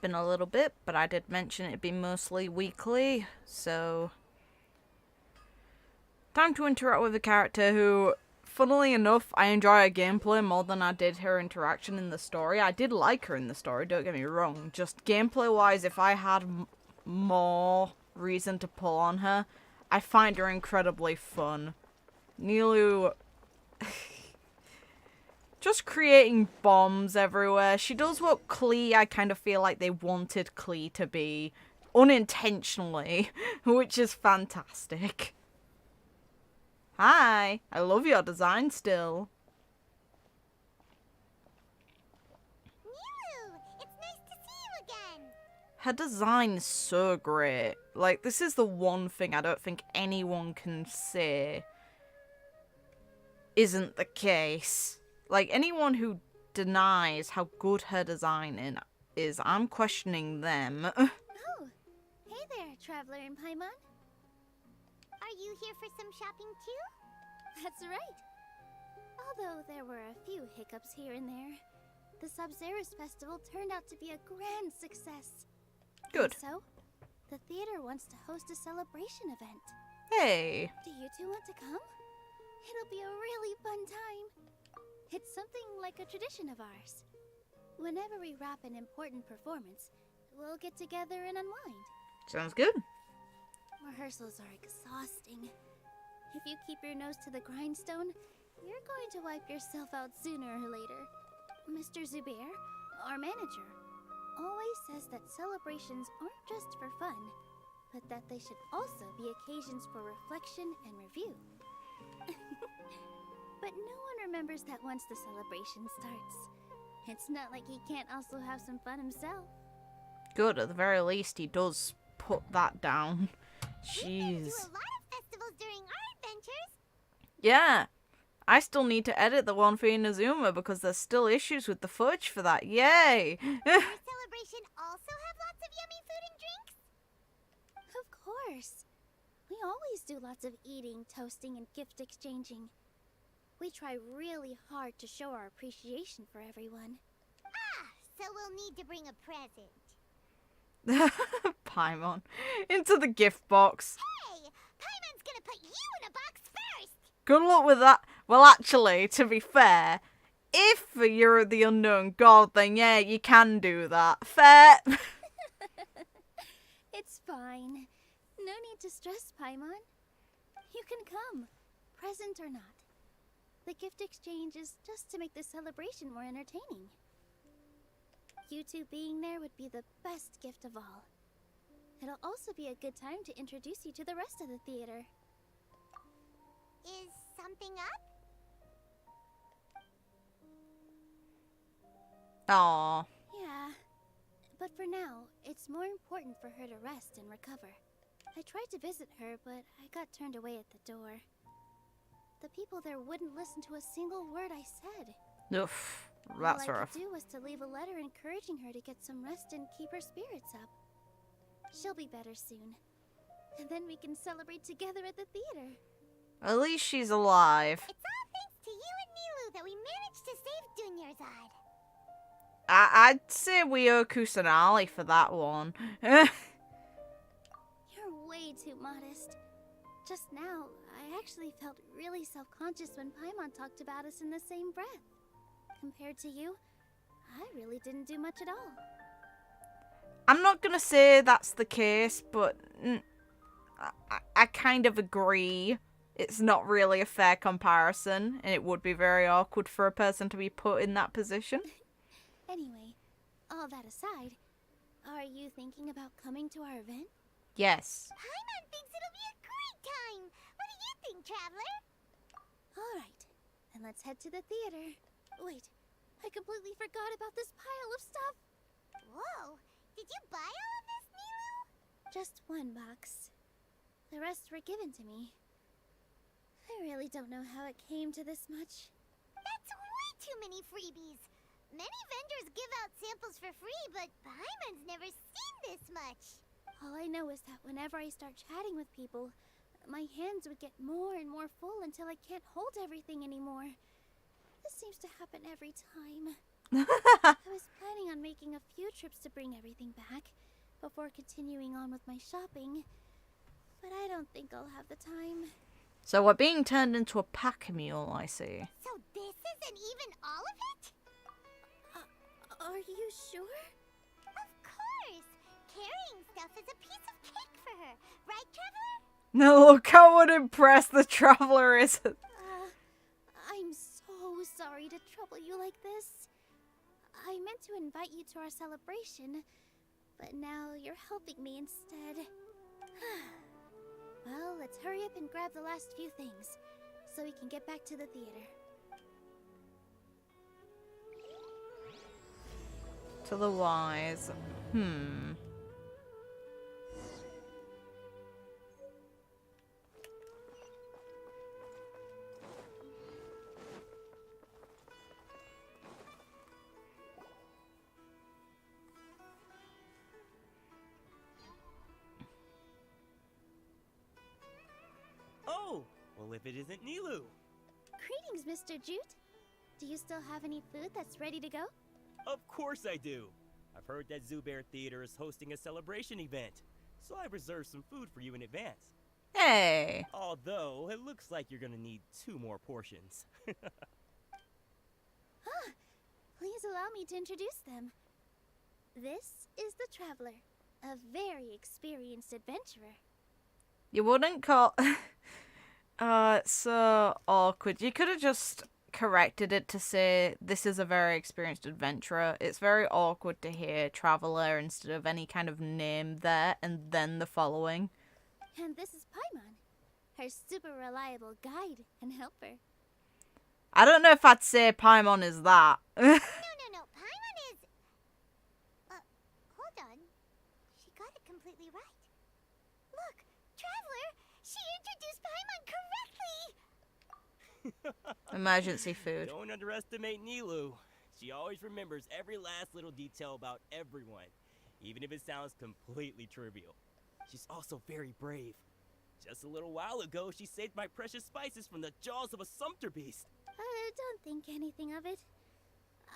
been a little bit, but I did mention it'd be mostly weekly, so time to interact with a character who, funnily enough, I enjoy her gameplay more than I did her interaction in the story. I did like her in the story, don't get me wrong. Just gameplay-wise, if I had more reason to pull on her, I find her incredibly fun. Nilou, just creating bombs everywhere. She does what Klee, I kind of feel like they wanted Klee to be, unintentionally, which is fantastic. Hi, I love your design still. Nilou, it's nice to see you again. Her design's so great. Like, this is the one thing I don't think anyone can say isn't the case. Like, anyone who denies how good her design is, I'm questioning them. Oh, hey there, Traveler in Paimon. Are you here for some shopping too? That's right. Although there were a few hiccups here and there, the Sub-Zerus Festival turned out to be a grand success. Good. And so, the theater wants to host a celebration event. Hey. Do you two want to come? It'll be a really fun time. It's something like a tradition of ours. Whenever we wrap an important performance, we'll get together and unwind. Sounds good. Rehearsals are exhausting. If you keep your nose to the grindstone, you're going to wipe yourself out sooner or later. Mr. Zubair, our manager, always says that celebrations aren't just for fun, but that they should also be occasions for reflection and review. But no one remembers that once the celebration starts. It's not like he can't also have some fun himself. Good, at the very least he does put that down. We've been to Jeez. a lot of festivals during our adventures. Yeah. I still need to edit the one for Inazuma because there's still issues with the footage for that. Yay! Your celebration also have lots of yummy food and drinks? Of course. We always do lots of eating, toasting, and gift exchanging. We try really hard to show our appreciation for everyone. Ah, so we'll need to bring a present. Paimon. Into the gift box. Hey! Paimon's gonna put you in a box first! Good luck with that. Well, actually, to be fair, if you're the unknown god, then yeah, you can do that. Fair. It's fine. No need to stress, Paimon. You can come, present or not. The gift exchange is just to make the celebration more entertaining. You two being there would be the best gift of all. It'll also be a good time to introduce you to the rest of the theater. Is something up? Aww. Yeah. But for now, it's more important for her to rest and recover. I tried to visit her, but I got turned away at the door. The people there wouldn't listen to a single word I said. Oof. That's All I rough. could do was to leave a letter encouraging her to get some rest and keep her spirits up. She'll be better soon. And then we can celebrate together at the theater. At least she's alive. It's all thanks to you and Nilou that we managed to save Dunyarzad. I'd say we owe Kusanali for that one. You're way too modest. Just now, I actually felt really self-conscious when Paimon talked about us in the same breath. Compared to you, I really didn't do much at all. I'm not gonna say that's the case, but I kind of agree. It's not really a fair comparison, and it would be very awkward for a person to be put in that position. Anyway, all that aside, are you thinking about coming to our event? Yes. Paimon thinks it'll be a great time! What do you think, Traveler? Alright, then let's head to the theater. Wait, I completely forgot about this pile of stuff! Whoa, did you buy all of this, Nilou? Just one box. The rest were given to me. I really don't know how it came to this much. That's way too many freebies! Many vendors give out samples for free, but Paimon's never seen this much. All I know is that whenever I start chatting with people, my hands would get more and more full until I can't hold everything anymore. This seems to happen every time. I was planning on making a few trips to bring everything back before continuing on with my shopping, but I don't think I'll have the time. So we're being turned into a pack mule, I see. So this isn't even all of it? Are you sure? Of course! Carrying stuff is a piece of cake for her, right, Traveler? No, look how unimpressed the traveler is. I'm so sorry to trouble you like this. I meant to invite you to our celebration, but now you're helping me instead. Well, let's hurry up and grab the last few things, so we can get back to the theater. To the wise. Oh, well if it isn't Nilou. Greetings, Mr. Jute. Do you still have any food that's ready to go? Of course I do. I've heard that Zubair Theater is hosting a celebration event, so I've reserved some food for you in advance. Hey. Although, it looks like you're gonna need 2 more portions. Please allow me to introduce them. This is the Traveler, a very experienced adventurer. You wouldn't call... so awkward. You could have just corrected it to say, this is a very experienced adventurer. It's very awkward to hear traveler instead of any kind of name there, and then the following. And this is Paimon, her super reliable guide and helper. I don't know if I'd say Paimon is that. No. Paimon is... hold on. She got it completely right. Look, Traveler! She introduced Paimon correctly! Emergency food. Don't underestimate Nilou. She always remembers every last little detail about everyone, even if it sounds completely trivial. She's also very brave. Just a little while ago, she saved my precious spices from the jaws of a sumpter beast. Don't think anything of it.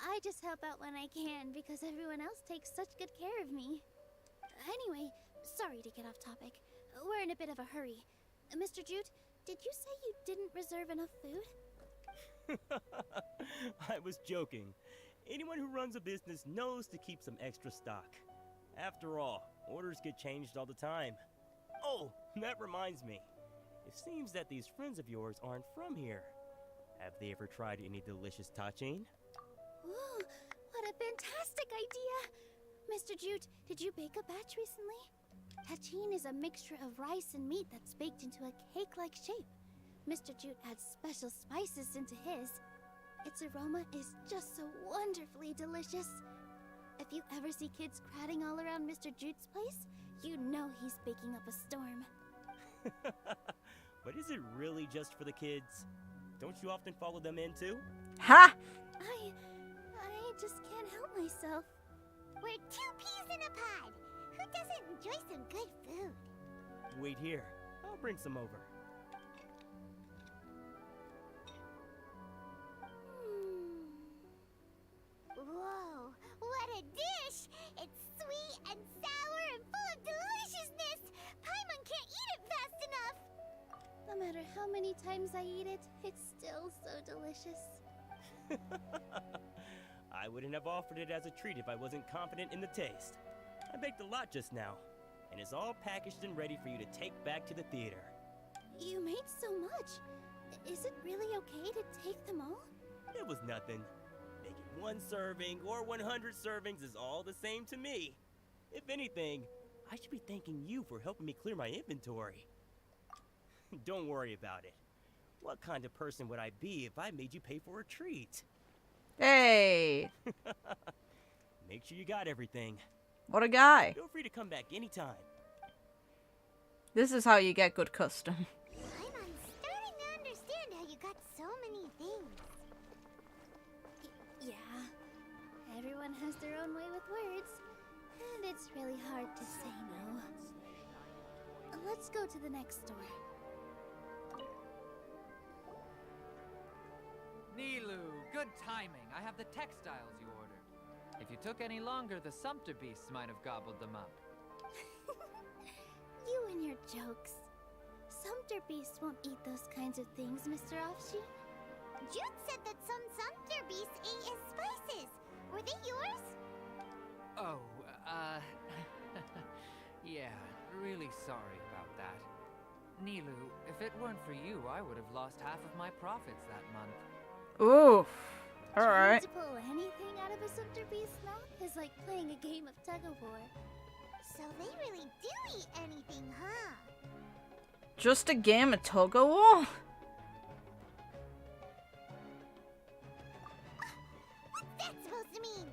I just help out when I can because everyone else takes such good care of me. Anyway, sorry to get off topic. We're in a bit of a hurry. Mr. Jute, did you say you didn't reserve enough food? I was joking. Anyone who runs a business knows to keep some extra stock. After all, orders get changed all the time. Oh, that reminds me. It seems that these friends of yours aren't from here. Have they ever tried any delicious tachin? Ooh, what a fantastic idea! Mr. Jute, did you bake a batch recently? Tachin is a mixture of rice and meat that's baked into a cake-like shape. Mr. Jute adds special spices into his. Its aroma is just so wonderfully delicious. If you ever see kids crowding all around Mr. Jute's place, you know he's baking up a storm. But is it really just for the kids? Don't you often follow them in too? Ha! I just can't help myself. We're 2 peas in a pod. Who doesn't enjoy some good food? Wait here. I'll bring some over. Whoa, what a dish! It's sweet and sour and full of deliciousness! Paimon can't eat it fast enough! No matter how many times I eat it, it's still so delicious. I wouldn't have offered it as a treat if I wasn't confident in the taste. I baked a lot just now, and it's all packaged and ready for you to take back to the theater. You made so much. Is it really okay to take them all? It was nothing. Making 1 serving or 100 servings is all the same to me. If anything, I should be thanking you for helping me clear my inventory. Don't worry about it. What kind of person would I be if I made you pay for a treat? Hey! Make sure you got everything. What a guy. Feel free to come back anytime. This is how you get good custom. I'm starting to understand how you got so many things. Yeah, everyone has their own way with words, and it's really hard to say no. Let's go to the next door. Nilou, Good timing. I have the textiles you ordered. If you took any longer, the Sumpter beasts might have gobbled them up. You and your jokes. Sumpter beasts won't eat those kinds of things, Mr. Offsheen. Jude said that some Sumpter beasts ate his spices. Were they yours? Oh, yeah, really sorry about that. Nilou, if it weren't for you, I would have lost half of my profits that month. Oof. All Trying right. to pull anything out of a Sumpter beast's mouth is like playing a game of tug-of-war. So they really do eat anything, huh? Just a game of tug-of-war? What's that supposed to mean?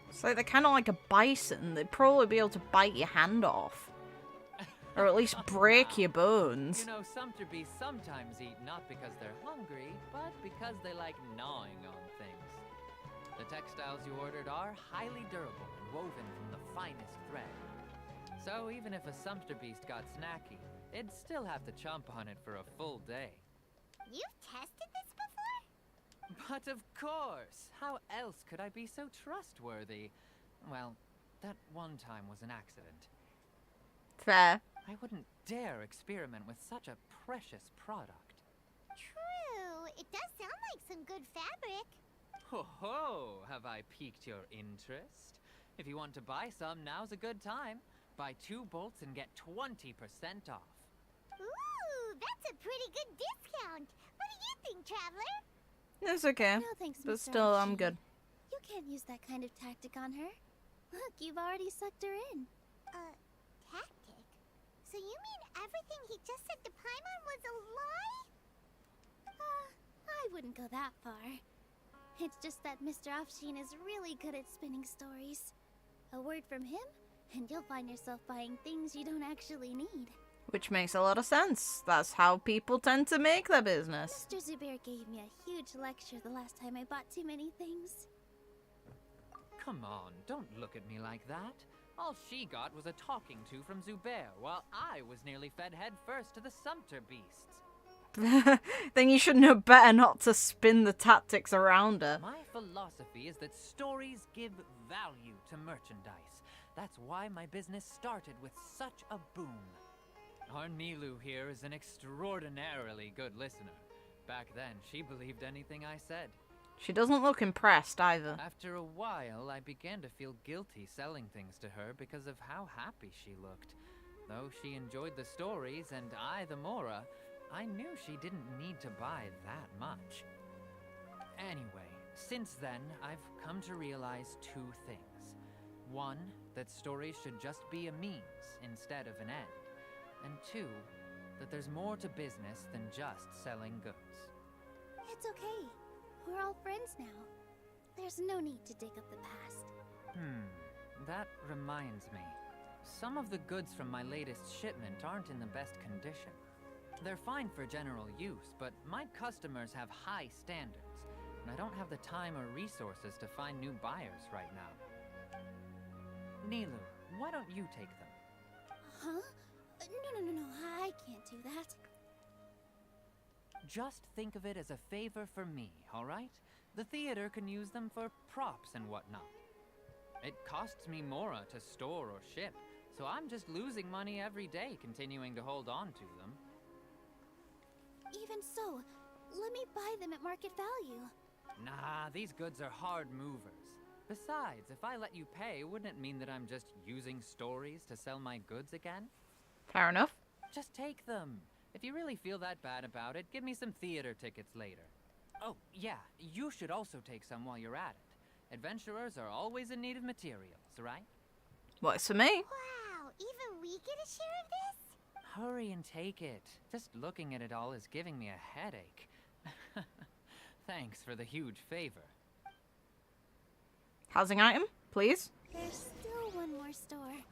It's like they're kind of like a bison. They'd probably be able to bite your hand off. Or at least break your bones. You know, Sumpter beasts sometimes eat not because they're hungry, but because they like gnawing on things. The textiles you ordered are highly durable and woven from the finest thread. So even if a Sumpter beast got snacky, it'd still have to chomp on it for a full day. You've tested this before? But of course! How else could I be so trustworthy? Well, that one time was an accident. Fair. I wouldn't dare experiment with such a precious product. True. It does sound like some good fabric. Ho ho! Have I piqued your interest? If you want to buy some, now's a good time. Buy 2 bolts and get 20% off. Ooh, that's a pretty good discount. What do you think, Traveler? It's okay. No thanks, But Mr. still, I'm Offsheen. good. You can't use that kind of tactic on her. Look, you've already sucked her in. Tactic? So you mean everything he just said to Paimon was a lie? I wouldn't go that far. It's just that Mr. Offsheen is really good at spinning stories. A word from him, and you'll find yourself buying things you don't actually need. Which makes a lot of sense. That's how people tend to make their business. Mr. Zubair gave me a huge lecture the last time I bought too many things. Come on, don't look at me like that. All she got was a talking to from Zubair, while I was nearly fed head first to the Sumpter beasts. Then you should know better not to spin the tactics around her. My philosophy is that stories give value to merchandise. That's why my business started with such a boom. Our Nilou here is an extraordinarily good listener. Back then, she believed anything I said. She doesn't look impressed either. After a while, I began to feel guilty selling things to her because of how happy she looked. Though she enjoyed the stories and I the Mora, I knew she didn't need to buy that much. Anyway, since then, I've come to realize 2 things. 1, that stories should just be a means instead of an end. And 2, that there's more to business than just selling goods. It's okay. We're all friends now. There's no need to dig up the past. That reminds me. Some of the goods from my latest shipment aren't in the best condition. They're fine for general use, but my customers have high standards, and I don't have the time or resources to find new buyers right now. Nilou, why don't you take them? Huh? No, I can't do that. Just think of it as a favor for me, all right? The theater can use them for props and whatnot. It costs me Mora to store or ship, so I'm just losing money every day continuing to hold on to them. Even so, let me buy them at market value. Nah, these goods are hard movers. Besides, if I let you pay, wouldn't it mean that I'm just using stories to sell my goods again? Fair enough. Just take them. If you really feel that bad about it, give me some theater tickets later. Oh, yeah, you should also take some while you're at it. Adventurers are always in need of materials, right? Works for me. Wow, even we get a share of this? Hurry and take it. Just looking at it all is giving me a headache. Thanks for the huge favor. Housing item, please. There's still one more store.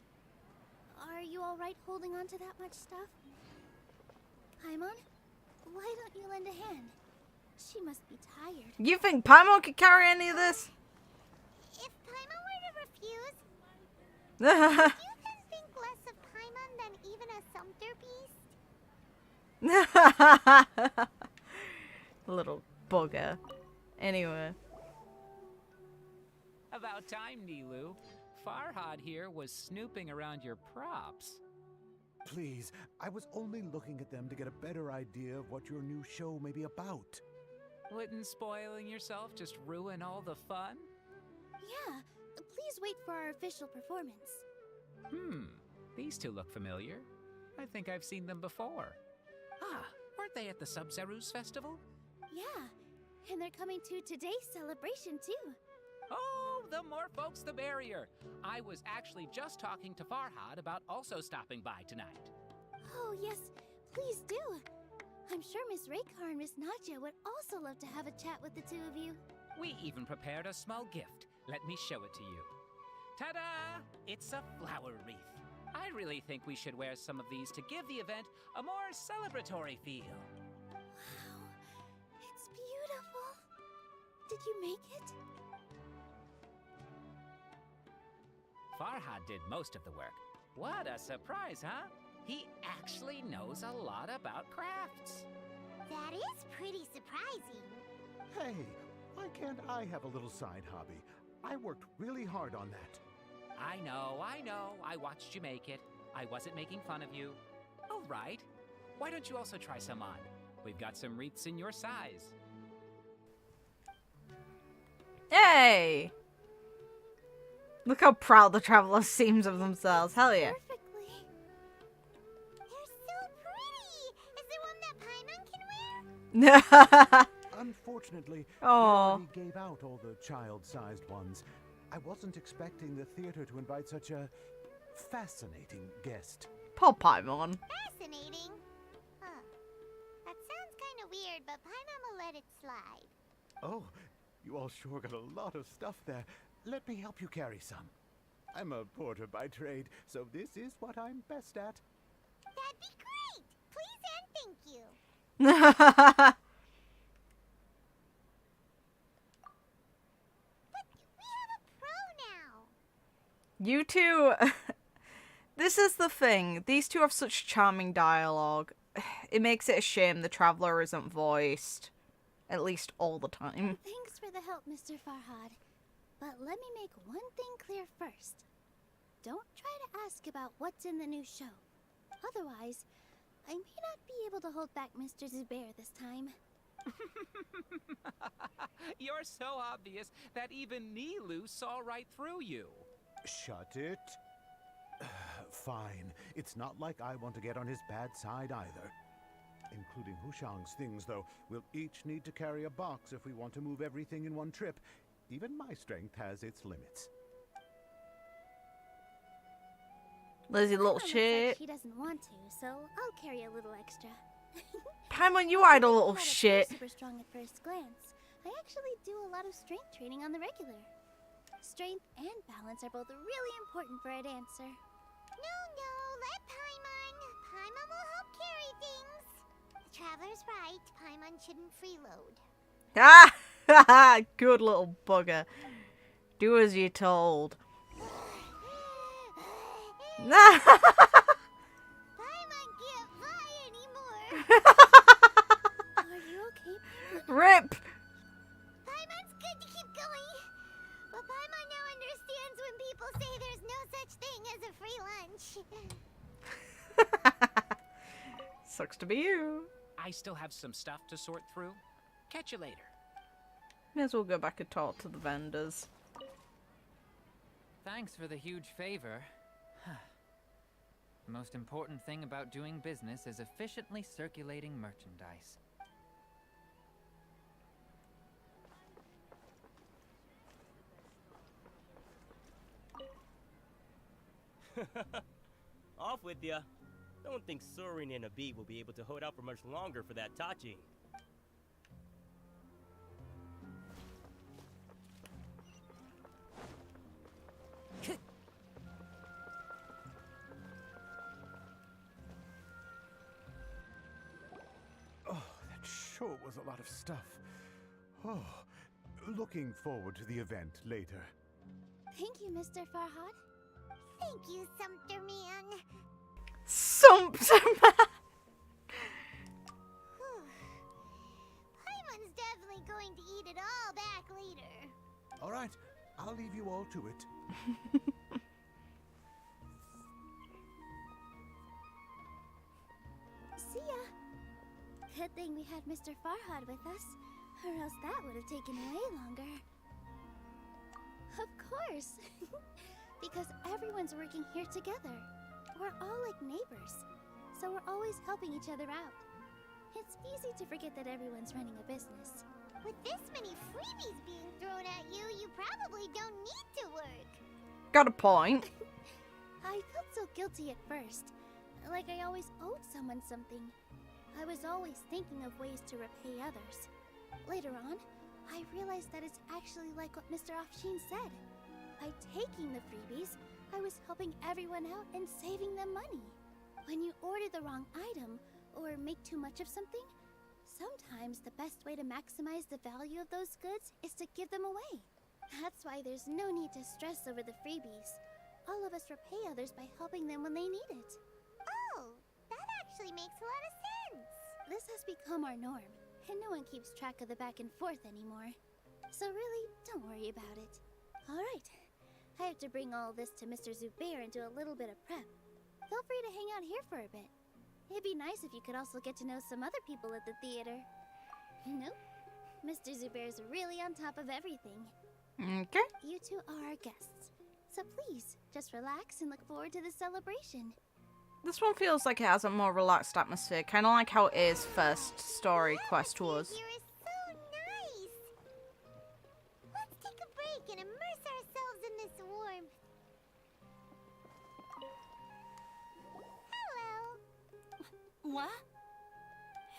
Are you alright holding on to that much stuff? Paimon, why don't you lend a hand? She must be tired. You think Paimon could carry any of this? If Paimon were to refuse, you can think less of Paimon than even a Sumpter beast? Little about time, Nilou. Farhad here was snooping around your props. Please, I was only looking at them to get a better idea of what your new show may be about. Wouldn't spoiling yourself just ruin all the fun? Yeah, please wait for our official performance. These two look familiar. I think I've seen them before. Ah, weren't they at the Sub-Zerus festival? Yeah, and they're coming to today's celebration too. Oh, the more folks the merrier. I was actually just talking to Farhad about also stopping by tonight. Oh yes, please do. I'm sure Miss Raykar and Miss Nadja would also love to have a chat with the two of you. We even prepared a small gift. Let me show it to you. Ta-da! It's a flower wreath. I really think we should wear some of these to give the event a more celebratory feel. Wow, it's beautiful. Did you make it? Farhad did most of the work. What a surprise, huh? He actually knows a lot about crafts. That is pretty surprising. Hey, why can't I have a little side hobby? I worked really hard on that. I know. I watched you make it. I wasn't making fun of you. All right. Why don't you also try some on? We've got some wreaths in your size. Yay! Look how proud the traveler seems of themselves. Hell yeah. Perfectly. They're so pretty. Is there one that Paimon can wear? Unfortunately, we Aw. already gave out all the child-sized ones. I wasn't expecting the theater to invite such a fascinating guest. Poor Paimon. Fascinating. Huh. That sounds kind of weird, but Paimon will let it slide. Oh, you all sure got a lot of stuff there. Let me help you carry some. I'm a porter by trade, so this is what I'm best at. That'd be great. Please and thank you. But we have a pro now. You two. This is the thing. These two have such charming dialogue. It makes it a shame the traveler isn't voiced. At least all the time. Thanks for the help, Mr. Farhad. But let me make one thing clear first. Don't try to ask about what's in the new show. Otherwise, I may not be able to hold back Mr. Zubair this time. You're so obvious that even Nilou saw right through you. Shut it. Fine. It's not like I want to get on his bad side either. Including Hushang's things, though. We'll each need to carry a box if we want to move everything in one trip. Even my strength has its limits. Lazy little Paimon looks shit. like she doesn't want to, so I'll carry a little extra. Paimon, you idle little Not appear shit. super strong at first glance. I actually do a lot of strength training on the regular. Strength and balance are both really important for a dancer. No, let Paimon. Paimon will help carry things. The traveler's right. Paimon shouldn't freeload. Ah! Good little bugger. Do as you're told. Paimon can't fly anymore. Are you okay, Paimon? Rip! Paimon's good to keep going. But Paimon now understands when people say there's no such thing as a free lunch. Sucks to be you. I still have some stuff to sort through. Catch you later. May as well go back and talk to the vendors. Thanks for the huge favor. The most important thing about doing business is efficiently circulating merchandise. Off with ya. Don't think Sorin and Abi will be able to hold out for much longer for that Tachi. Oh, that sure was a lot of stuff. Oh, looking forward to the event later. Thank you, Mr. Farhad. Thank you, Sumpter Man. Paimon's definitely going to eat it all back later. All right, I'll leave you all to it. See ya. Good thing we had Mr. Farhad with us, or else that would have taken way longer. Of course. Because everyone's working here together. We're all like neighbors, so we're always helping each other out. It's easy to forget that everyone's running a business. With this many freebies being thrown at you, you probably don't need to work. Got a point. I felt so guilty at first, like I always owed someone something. I was always thinking of ways to repay others. Later on, I realized that it's actually like what Mr. Afshin said. By taking the freebies, I was helping everyone out and saving them money. When you order the wrong item, or make too much of something, sometimes the best way to maximize the value of those goods is to give them away. That's why there's no need to stress over the freebies. All of us repay others by helping them when they need it. Oh, that actually makes a lot of sense. This has become our norm, and no one keeps track of the back and forth anymore. So really, don't worry about it. Alright, I have to bring all this to Mr. Zubair and do a little bit of prep. Feel free to hang out here for a bit. It'd be nice if you could also get to know some other people at the theater. Nope. Mr. Zubair's really on top of everything. Okay. You two are our guests. So please, just relax and look forward to the celebration. This one feels like it has a more relaxed atmosphere, kind of like how A's first story quest was. Here is so nice. Let's take a break and immerse ourselves in this warmth. Hello. What?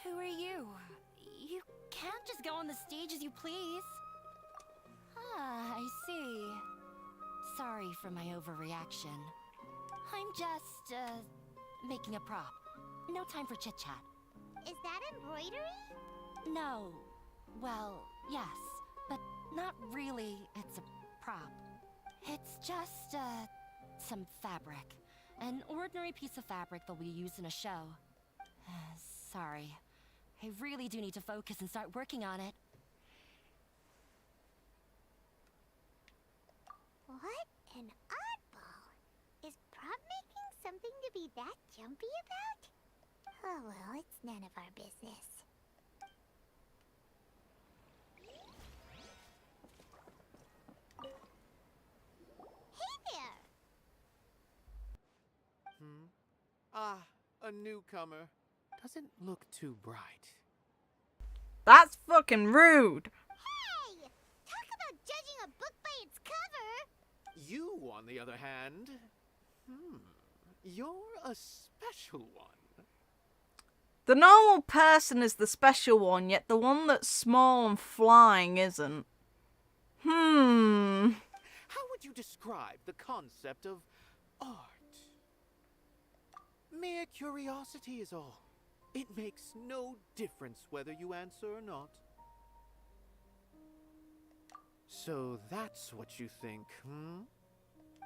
Who are you? You can't just go on the stage as you please. Ah, I see. Sorry for my overreaction. I'm just, making a prop. No time for chit-chat. Is that embroidery? No. Well, yes, but not really. It's a prop. It's just, some fabric. An ordinary piece of fabric that we use in a show. Sorry. I really do need to focus and start working on it. What an oddball. Is prop making something to be that jumpy about? Oh well, it's none of our business. Hey there! Ah, a newcomer. Doesn't look too bright. That's fucking rude. Hey! Talk about judging a book by its cover! You, on the other hand, you're a special one. The normal person is the special one, yet the one that's small and flying isn't. How would you describe the concept of art? Mere curiosity is all. It makes no difference whether you answer or not. So that's what you think,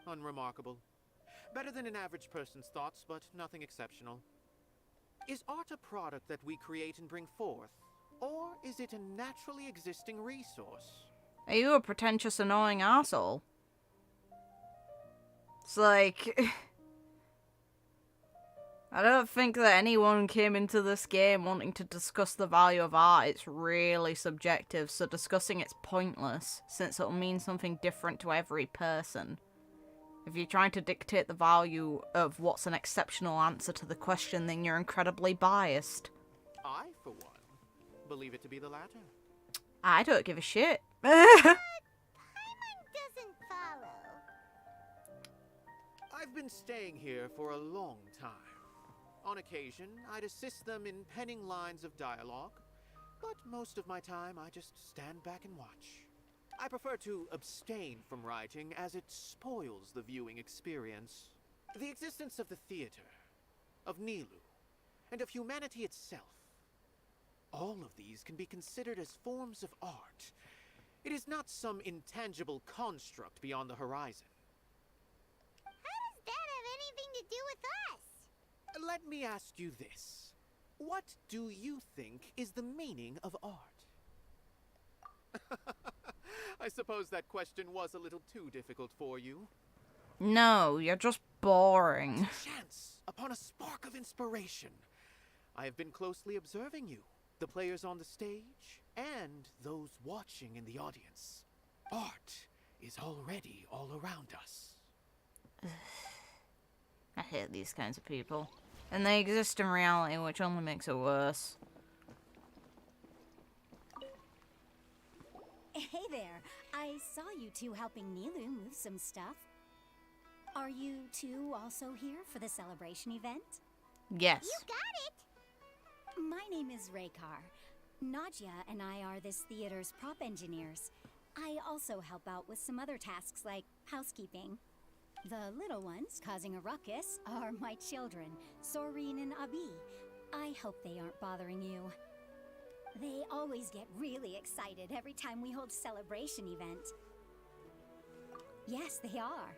Unremarkable. Better than an average person's thoughts, but nothing exceptional. Is art a product that we create and bring forth? Or is it a naturally existing resource? Are you a pretentious, annoying arsehole? It's like... I don't think that anyone came into this game wanting to discuss the value of art. It's really subjective, so discussing it's pointless, since it'll mean something different to every person. If you're trying to dictate the value of what's an exceptional answer to the question, then you're incredibly biased. I, for one, believe it to be the latter. I don't give a shit. Paimon doesn't follow. I've been staying here for a long time. On occasion, I'd assist them in penning lines of dialogue, but most of my time I just stand back and watch. I prefer to abstain from writing as it spoils the viewing experience. The existence of the theater, of Nilou, and of humanity itself. All of these can be considered as forms of art. It is not some intangible construct beyond the horizon. How does that have anything to do with us? Let me ask you this. What do you think is the meaning of art? I suppose that question was a little too difficult for you. No, you're just boring. Chance upon a spark of inspiration. I have been closely observing you, the players on the stage, and those watching in the audience. Art is already all around us. I hate these kinds of people. And they exist in reality, which only makes it worse. Hey there. I saw you two helping Nilou move some stuff. Are you two also here for the celebration event? Yes. You got it! My name is Raykar. Nadia and I are this theater's prop engineers. I also help out with some other tasks like housekeeping. The little ones causing a ruckus are my children, Soreen and Abi. I hope they aren't bothering you. They always get really excited every time we hold a celebration event. Yes, they are.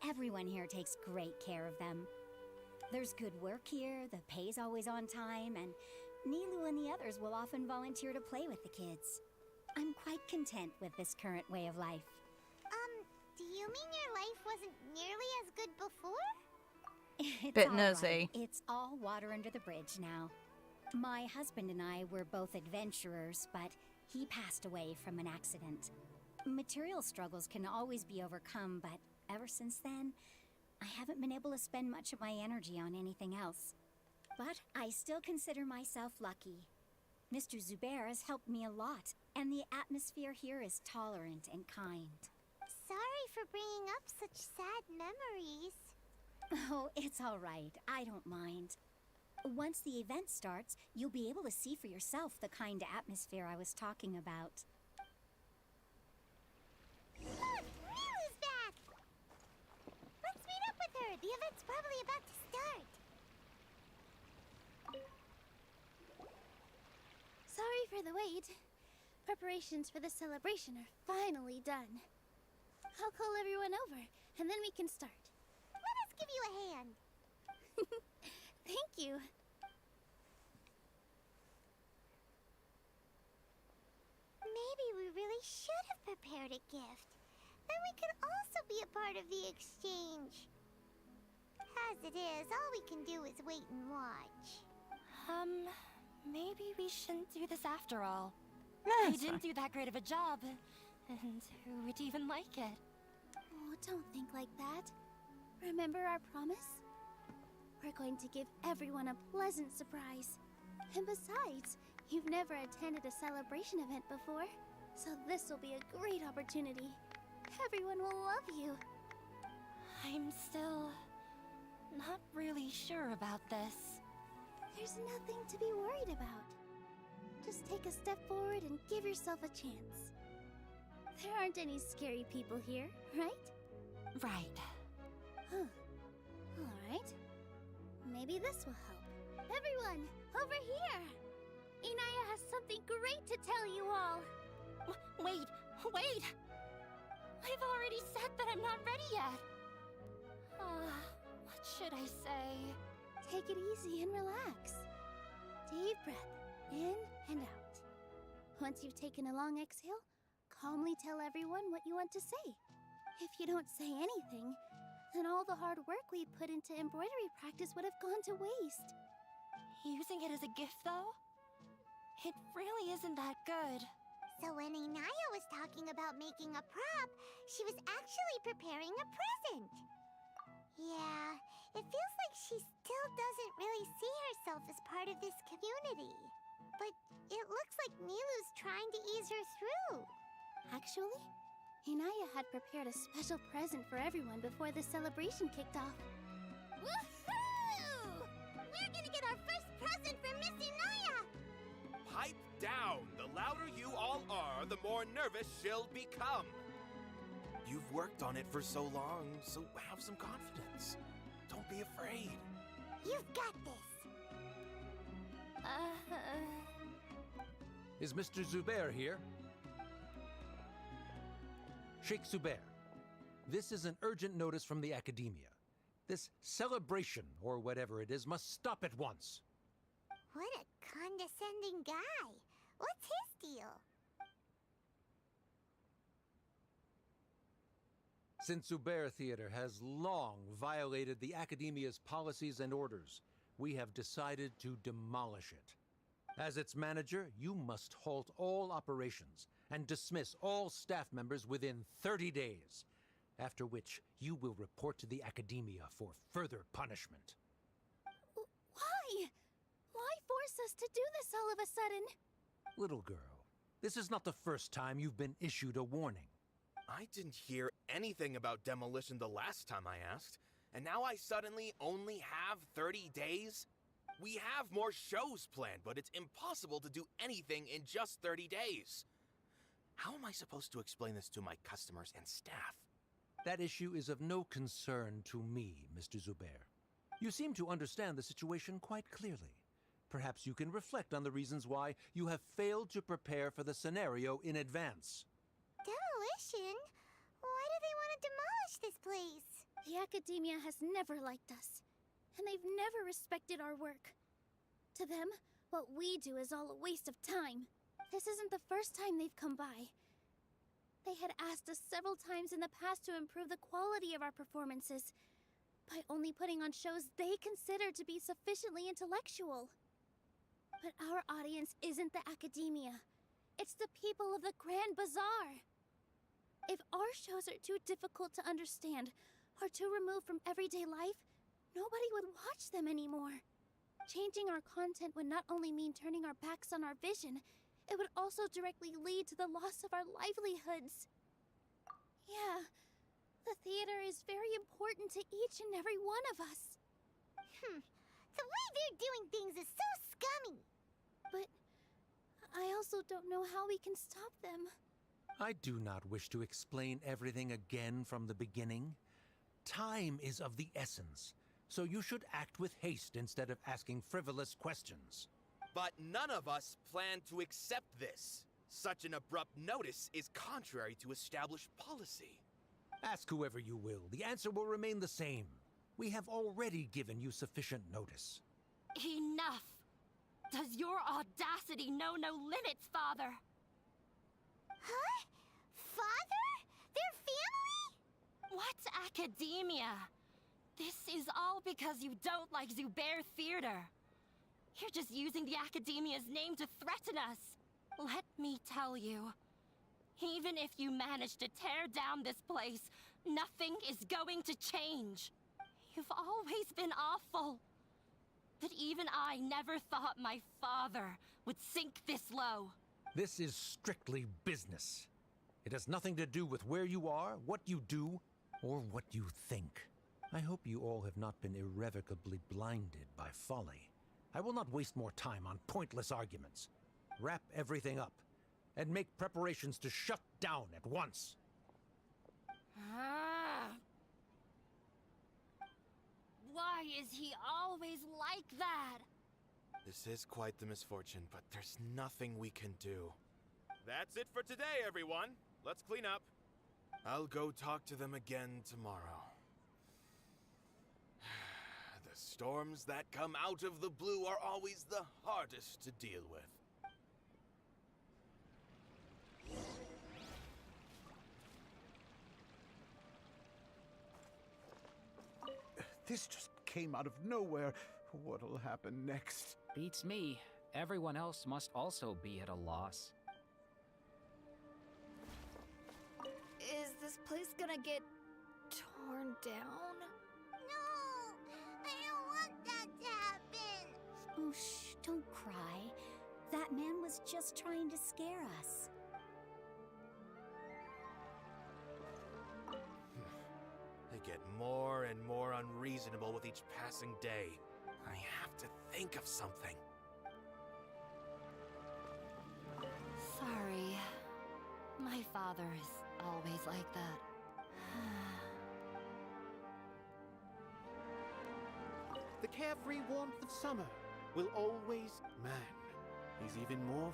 Everyone here takes great care of them. There's good work here, the pay's always on time, and Nilou and the others will often volunteer to play with the kids. I'm quite content with this current way of life. Do you mean your life wasn't nearly as good before? It's Bit all nosy. right. It's all water under the bridge now. My husband and I were both adventurers, but he passed away from an accident. Material struggles can always be overcome, but ever since then, I haven't been able to spend much of my energy on anything else. But I still consider myself lucky. Mr. Zubair has helped me a lot, and the atmosphere here is tolerant and kind. Sorry for bringing up such sad memories. Oh, it's all right. I don't mind. Once the event starts, you'll be able to see for yourself the kind of atmosphere I was talking about. Look, Nilou's back! Let's meet up with her. The event's probably about to start. Sorry for the wait. Preparations for the celebration are finally done. I'll call everyone over, and then we can start. Let us give you a hand. Thank you. Maybe we really should have prepared a gift. Then we could also be a part of the exchange. As it is, all we can do is wait and watch. Maybe we shouldn't do this after all. No, We it's didn't fine. do that great of a job. And who would even like it? Oh, don't think like that. Remember our promise? We're going to give everyone a pleasant surprise. And besides, you've never attended a celebration event before, so this will be a great opportunity. Everyone will love you. I'm still not really sure about this. There's nothing to be worried about. Just take a step forward and give yourself a chance. There aren't any scary people here, right? Right. Huh. All right. Maybe this will help. Everyone, over here! Inaya has something great to tell you all. Wait! I've already said that I'm not ready yet. What should I say? Take it easy and relax. Deep breath, in and out. Once you've taken a long exhale, calmly tell everyone what you want to say. If you don't say anything, then all the hard work we put into embroidery practice would have gone to waste. Using it as a gift, though? It really isn't that good. So when Inaya was talking about making a prop, she was actually preparing a present. Yeah, it feels like she still doesn't really see herself as part of this community. But it looks like Nilou's trying to ease her through. Actually, Inaya had prepared a special present for everyone before the celebration kicked off. Woohoo! We're gonna get our first present from Miss Inaya! Pipe down! The louder you all are, the more nervous she'll become. You've worked on it for so long, so have some confidence. Don't be afraid. You've got this. Is Mr. Zubair here? Sheikh Zubair, this is an urgent notice from the Academia. This celebration, or whatever it is, must stop at once. What a condescending guy. What's his deal? Since Zubair Theater has long violated the Academia's policies and orders, we have decided to demolish it. As its manager, you must halt all operations and dismiss all staff members within 30 days, after which you will report to the Academia for further punishment. Why? Why force us to do this all of a sudden? Little girl, this is not the first time you've been issued a warning. I didn't hear anything about demolition the last time I asked, and now I suddenly only have 30 days? We have more shows planned, but it's impossible to do anything in just 30 days. How am I supposed to explain this to my customers and staff? That issue is of no concern to me, Mr. Zubair. You seem to understand the situation quite clearly. Perhaps you can reflect on the reasons why you have failed to prepare for the scenario in advance. Demolition? Why do they want to demolish this place? The Academia has never liked us, and they've never respected our work. To them, what we do is all a waste of time. This isn't the first time they've come by. They had asked us several times in the past to improve the quality of our performances by only putting on shows they consider to be sufficiently intellectual. But our audience isn't the Academia. It's the people of the Grand Bazaar. If our shows are too difficult to understand or too removed from everyday life, nobody would watch them anymore. Changing our content would not only mean turning our backs on our vision, it would also directly lead to the loss of our livelihoods. Yeah, the theater is very important to each and every one of us. The way they're doing things is so scummy. But I also don't know how we can stop them. I do not wish to explain everything again from the beginning. Time is of the essence, so you should act with haste instead of asking frivolous questions. But none of us plan to accept this. Such an abrupt notice is contrary to established policy. Ask whoever you will. The answer will remain the same. We have already given you sufficient notice. Enough! Does your audacity know no limits, Father? Huh? Father? Their family? What Academia? This is all because you don't like Zubair Theater. You're just using the Academia's name to threaten us. Let me tell you, even if you manage to tear down this place, nothing is going to change. You've always been awful. But even I never thought my father would sink this low. This is strictly business. It has nothing to do with where you are, what you do, or what you think. I hope you all have not been irrevocably blinded by folly. I will not waste more time on pointless arguments. Wrap everything up, and make preparations to shut down at once. Why is he always like that? This is quite the misfortune, but there's nothing we can do. That's it for today, everyone. Let's clean up. I'll go talk to them again tomorrow. The storms that come out of the blue are always the hardest to deal with. This just came out of nowhere. What'll happen next? Beats me. Everyone else must also be at a loss. Is this place gonna get torn down? No! I don't want that to happen! Oh, shh, don't cry. That man was just trying to scare us. They get more and more unreasonable with each passing day. I have to think of something. Sorry. My father is always like that. The carefree warmth of summer will always... Man, he's even more...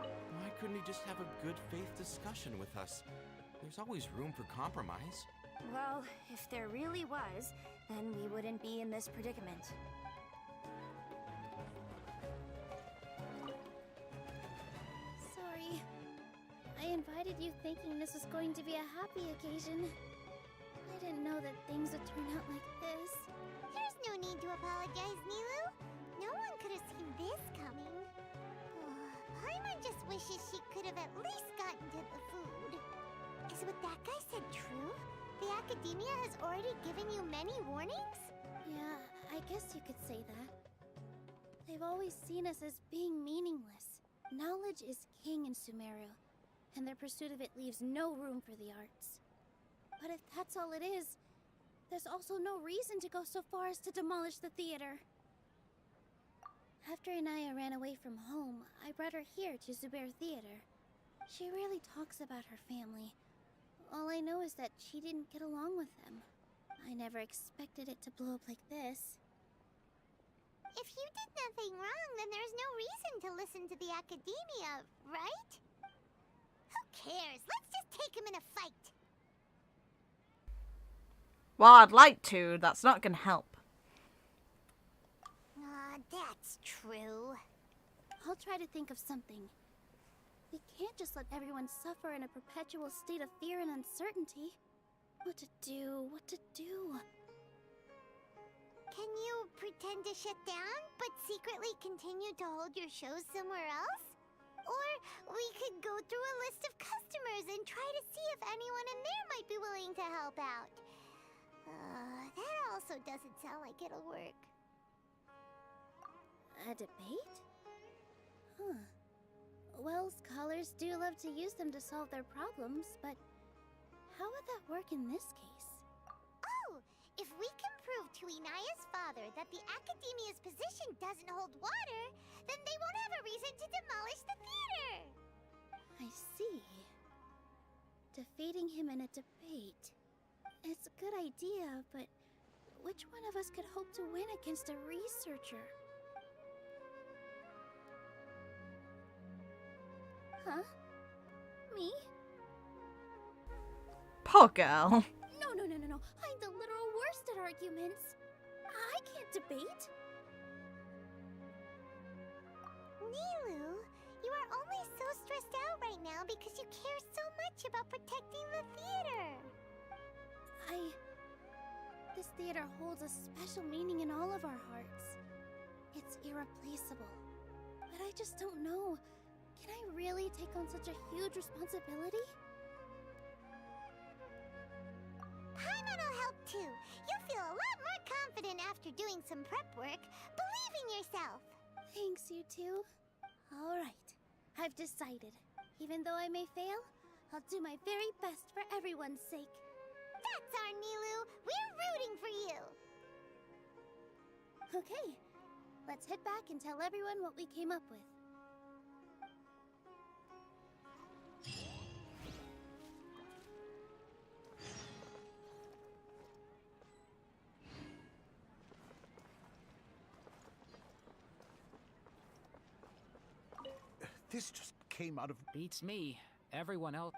Why couldn't he just have a good faith discussion with us? There's always room for compromise. Well, if there really was, then we wouldn't be in this predicament. Sorry. I invited you thinking this was going to be a happy occasion. I didn't know that things would turn out like this. There's no need to apologize, Nilou. No one could have seen this coming. Paimon just wishes she could have at least gotten to the food. Is what that guy said true? The Academia has already given you many warnings? Yeah, I guess you could say that. They've always seen us as being meaningless. Knowledge is king in Sumeru, and their pursuit of it leaves no room for the arts. But if that's all it is, there's also no reason to go so far as to demolish the theater. After Inaya ran away from home, I brought her here to Zubair Theater. She rarely talks about her family. All I know is that she didn't get along with them. I never expected it to blow up like this. If you did nothing wrong, then there's no reason to listen to the Academia, right? Who cares? Let's just take him in a fight. Well, I'd like to. That's not gonna help. That's true. I'll try to think of something. We can't just let everyone suffer in a perpetual state of fear and uncertainty. What to do? What to do? Can you pretend to shut down, but secretly continue to hold your shows somewhere else? Or we could go through a list of customers and try to see if anyone in there might be willing to help out. That also doesn't sound like it'll work. A debate? Huh. Well, scholars do love to use them to solve their problems, but how would that work in this case? Oh! If we can prove to Inaya's father that the Academia's position doesn't hold water, then they won't have a reason to demolish the theater! I see. Defeating him in a debate. It's a good idea, but which one of us could hope to win against a researcher? Huh? Me? Poor girl. No. I'm the literal worst at arguments. I can't debate. Nilou, you are only so stressed out right now because you care so much about protecting the theater. This theater holds a special meaning in all of our hearts. It's irreplaceable. But I just don't know. Can I really take on such a huge responsibility? Paimon will help too. You'll feel a lot more confident after doing some prep work. Believe in yourself. Thanks, you two. Alright, I've decided. Even though I may fail, I'll do my very best for everyone's sake. That's our Nilou. We're rooting for you. Okay, let's head back and tell everyone what we came up with. This just came out of... Beats me. Everyone else...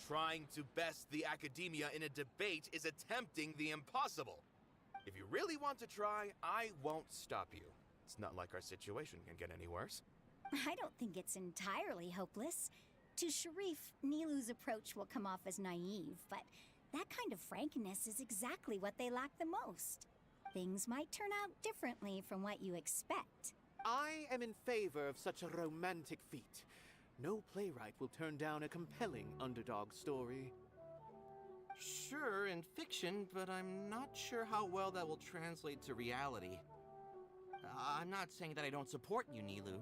Trying to best the Academia in a debate is attempting the impossible. If you really want to try, I won't stop you. It's not like our situation can get any worse. I don't think it's entirely hopeless. To Sharif, Nilou's approach will come off as naive, but that kind of frankness is exactly what they lack the most. Things might turn out differently from what you expect. I am in favor of such a romantic feat. No playwright will turn down a compelling underdog story. Sure, in fiction, but I'm not sure how well that will translate to reality. I'm not saying that I don't support you, Nilou.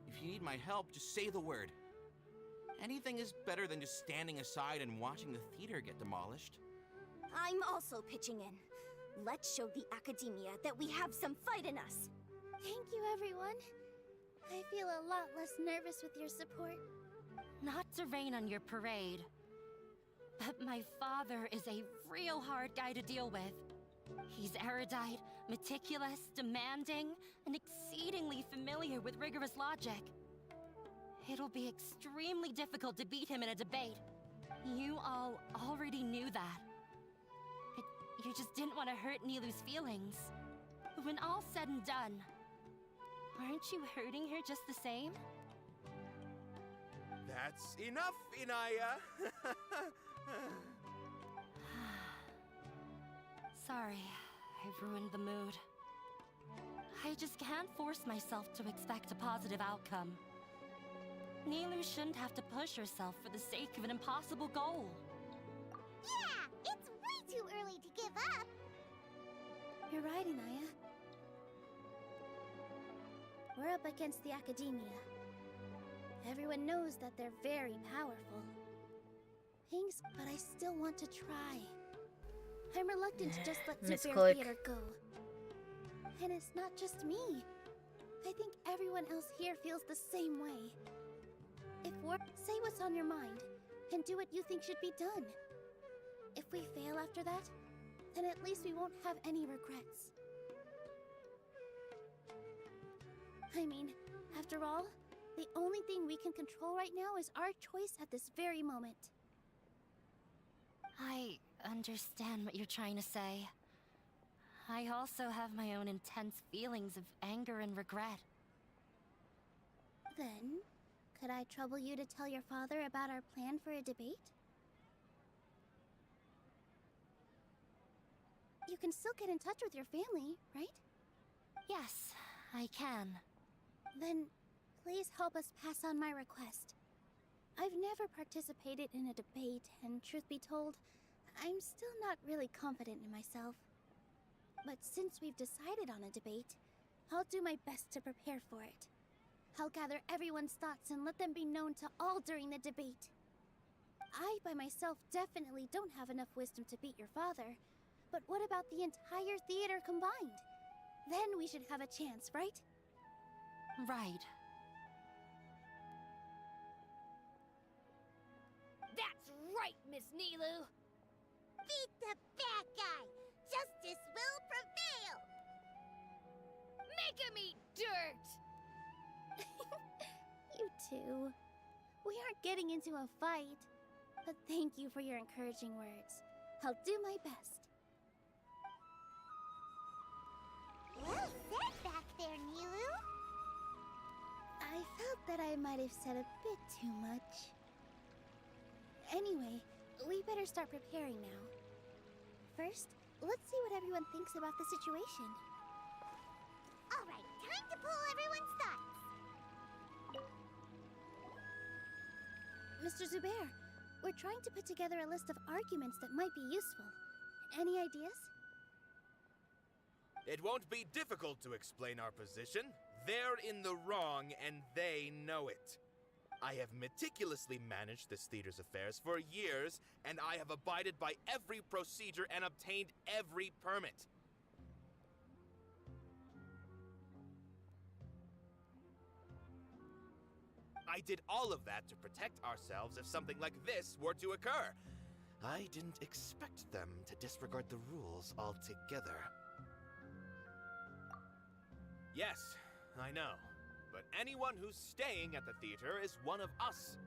If you need my help, just say the word. Anything is better than just standing aside and watching the theater get demolished. I'm also pitching in. Let's show the Academia that we have some fight in us. Thank you, everyone. I feel a lot less nervous with your support. Not to rain on your parade, but my father is a real hard guy to deal with. He's erudite, meticulous, demanding, and exceedingly familiar with rigorous logic. It'll be extremely difficult to beat him in a debate. You all already knew that. You just didn't want to hurt Nilou's feelings. When all's said and done, aren't you hurting her just the same? That's enough, Inaya! Sorry, I've ruined the mood. I just can't force myself to expect a positive outcome. Nilou shouldn't have to push herself for the sake of an impossible goal. Yeah, it's way too early to give up. You're right, Inaya. We're up against the Academia. Everyone knows that they're very powerful. Thanks, but I still want to try. I'm reluctant to just let Zubair Theater go. And it's not just me. I think everyone else here feels the same way. If we're... Say what's on your mind, and do what you think should be done. If we fail after that, then at least we won't have any regrets. I mean, after all, the only thing we can control right now is our choice at this very moment. I understand what you're trying to say. I also have my own intense feelings of anger and regret. Then, could I trouble you to tell your father about our plan for a debate? You can still get in touch with your family, right? Yes, I can. Then, please help us pass on my request. I've never participated in a debate, and truth be told, I'm still not really confident in myself. But since we've decided on a debate, I'll do my best to prepare for it. I'll gather everyone's thoughts and let them be known to all during the debate. I, by myself, definitely don't have enough wisdom to beat your father. But what about the entire theater combined? Then we should have a chance, right? Right. That's right, Miss Nilou! Beat the bad guy! Justice will prevail! Make him eat dirt! You two. We aren't getting into a fight. But thank you for your encouraging words. I'll do my best. Well said back there, Nilou. I felt that I might have said a bit too much. Anyway, we better start preparing now. First, let's see what everyone thinks about the situation. Alright, time to pull everyone's thoughts. Mr. Zubair, we're trying to put together a list of arguments that might be useful. Any ideas? It won't be difficult to explain our position. They're in the wrong, and they know it. I have meticulously managed this theater's affairs for years, and I have abided by every procedure and obtained every permit. I did all of that to protect ourselves if something like this were to occur. I didn't expect them to disregard the rules altogether. Yes, I know. But anyone who's staying at the theater is one of us.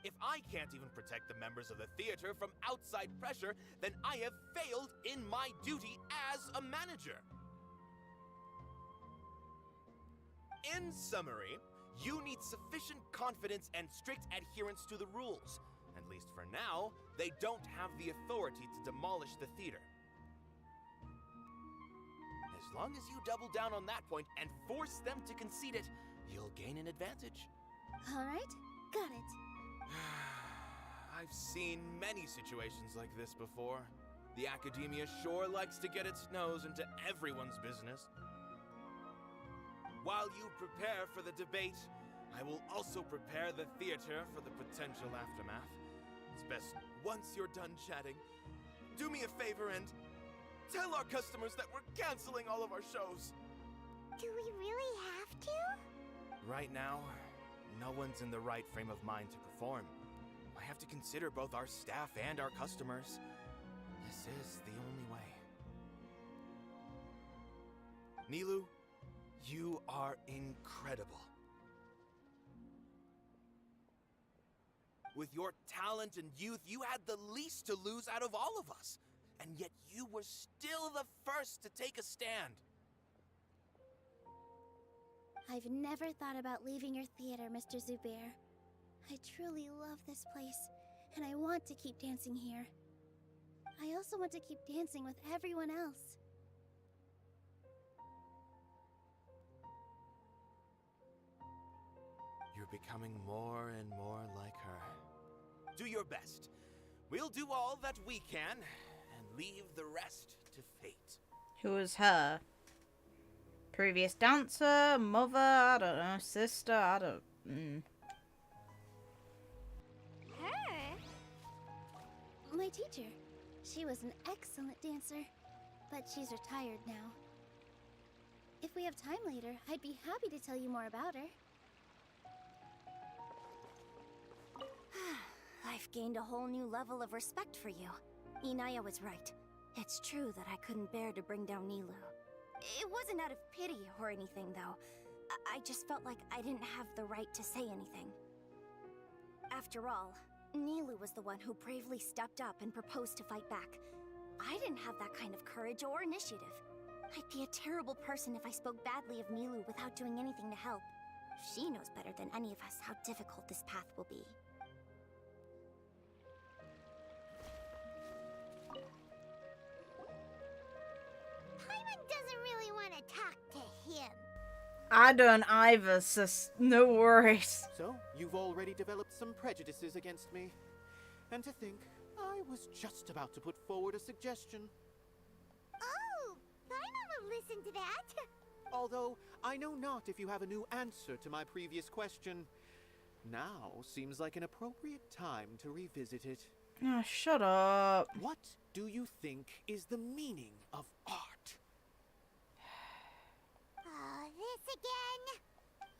If I can't even protect the members of the theater from outside pressure, then I have failed in my duty as a manager. In summary, you need sufficient confidence and strict adherence to the rules. At least for now, they don't have the authority to demolish the theater. As long as you double down on that point and force them to concede it, you'll gain an advantage. Alright, got it. I've seen many situations like this before. The Academia sure likes to get its nose into everyone's business. While you prepare for the debate, I will also prepare the theater for the potential aftermath. It's best, once you're done chatting, do me a favor and tell our customers that we're canceling all of our shows. Do we really have to? Right now, no one's in the right frame of mind to perform. I have to consider both our staff and our customers. This is the only way. Nilou, you are incredible. With your talent and youth, you had the least to lose out of all of us. And yet you were still the first to take a stand. I've never thought about leaving your theater, Mr. Zubair. I truly love this place, and I want to keep dancing here. I also want to keep dancing with everyone else. You're becoming more and more like her. Do your best. We'll do all that we can, and leave the rest to fate. Who is her? Previous dancer, mother, I don't know, sister, I don't... Her? My teacher. She was an excellent dancer, but she's retired now. If we have time later, I'd be happy to tell you more about her. I've gained a whole new level of respect for you. Inaya was right. It's true that I couldn't bear to bring down Nilou. It wasn't out of pity or anything, though. I just felt like I didn't have the right to say anything. After all, Nilou was the one who bravely stepped up and proposed to fight back. I didn't have that kind of courage or initiative. I'd be a terrible person if I spoke badly of Nilou without doing anything to help. She knows better than any of us how difficult this path will be. Paimon doesn't really want to talk to him. I don't either, sis. No worries. So, you've already developed some prejudices against me. And to think, I was just about to put forward a suggestion. Oh, Paimon will listen to that. Although, I know not if you have a new answer to my previous question. Now seems like an appropriate time to revisit it. Oh, shut up. What do you think is the meaning of art? Oh, this again?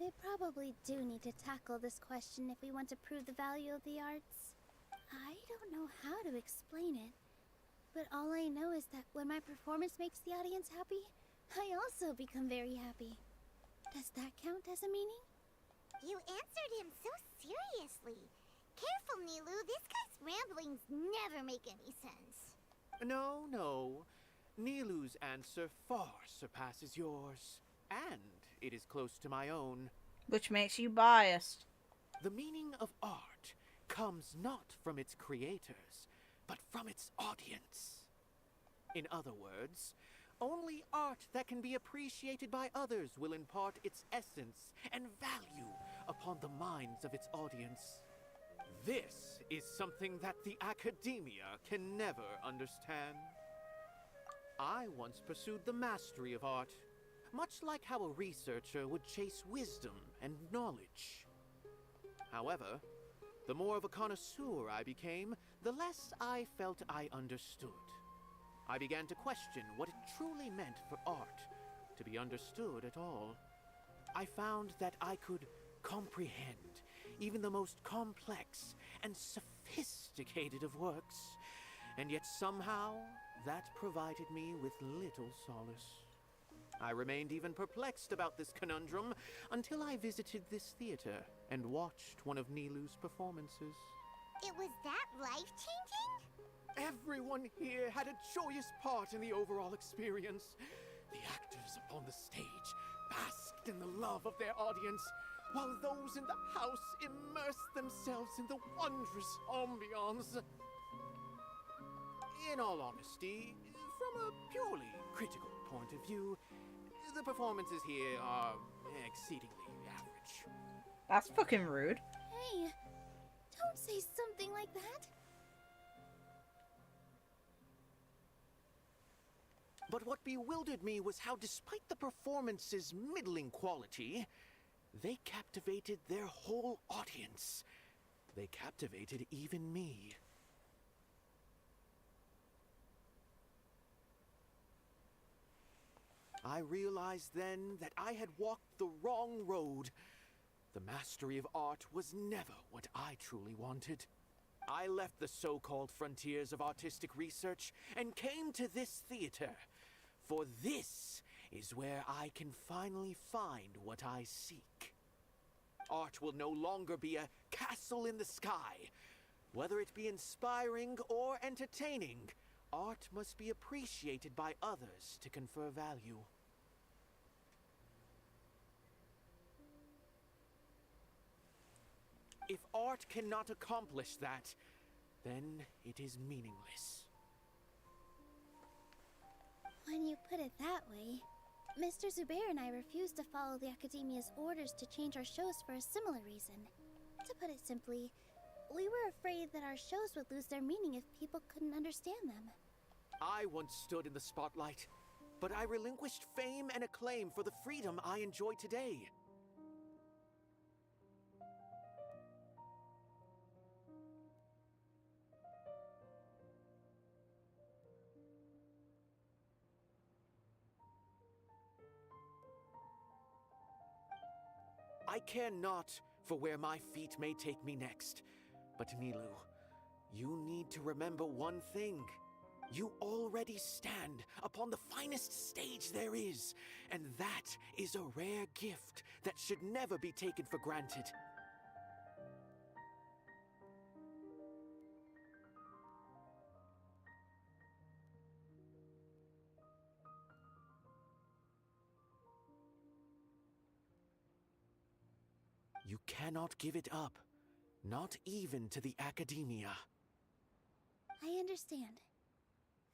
We probably do need to tackle this question if we want to prove the value of the arts. I don't know how to explain it, but all I know is that when my performance makes the audience happy, I also become very happy. Does that count as a meaning? You answered him so seriously. Careful, Nilou. This guy's ramblings never make any sense. No, no. Nilou's answer far surpasses yours. And it is close to my own. Which makes you biased. The meaning of art comes not from its creators, but from its audience. In other words, only art that can be appreciated by others will impart its essence and value upon the minds of its audience. This is something that the academia can never understand. I once pursued the mastery of art, much like how a researcher would chase wisdom and knowledge. However, the more of a connoisseur I became, the less I felt I understood. I began to question what it truly meant for art to be understood at all. I found that I could comprehend even the most complex and sophisticated of works, and yet somehow that provided me with little solace. I remained even perplexed about this conundrum until I visited this theater and watched one of Nilou's performances. It was that life-changing? Everyone here had a joyous part in the overall experience. The actors upon the stage basked in the love of their audience, while those in the house immersed themselves in the wondrous ambiance. In all honesty, from a purely critical point of view, the performances here are exceedingly average. That's fucking rude. Hey, don't say something like that. But what bewildered me was how, despite the performance's middling quality, they captivated their whole audience. They captivated even me. I realized then that I had walked the wrong road. The mastery of art was never what I truly wanted. I left the so-called frontiers of artistic research and came to this theater. For this is where I can finally find what I seek. Art will no longer be a castle in the sky. Whether it be inspiring or entertaining, art must be appreciated by others to confer value. If art cannot accomplish that, then it is meaningless. When you put it that way, Mr. Zubair and I refused to follow the Academia's orders to change our shows for a similar reason. To put it simply, we were afraid that our shows would lose their meaning if people couldn't understand them. I once stood in the spotlight, but I relinquished fame and acclaim for the freedom I enjoy today. I care not for where my feet may take me next. But Nilou, you need to remember one thing. You already stand upon the finest stage there is, and that is a rare gift that should never be taken for granted. You cannot give it up, not even to the Academia. I understand.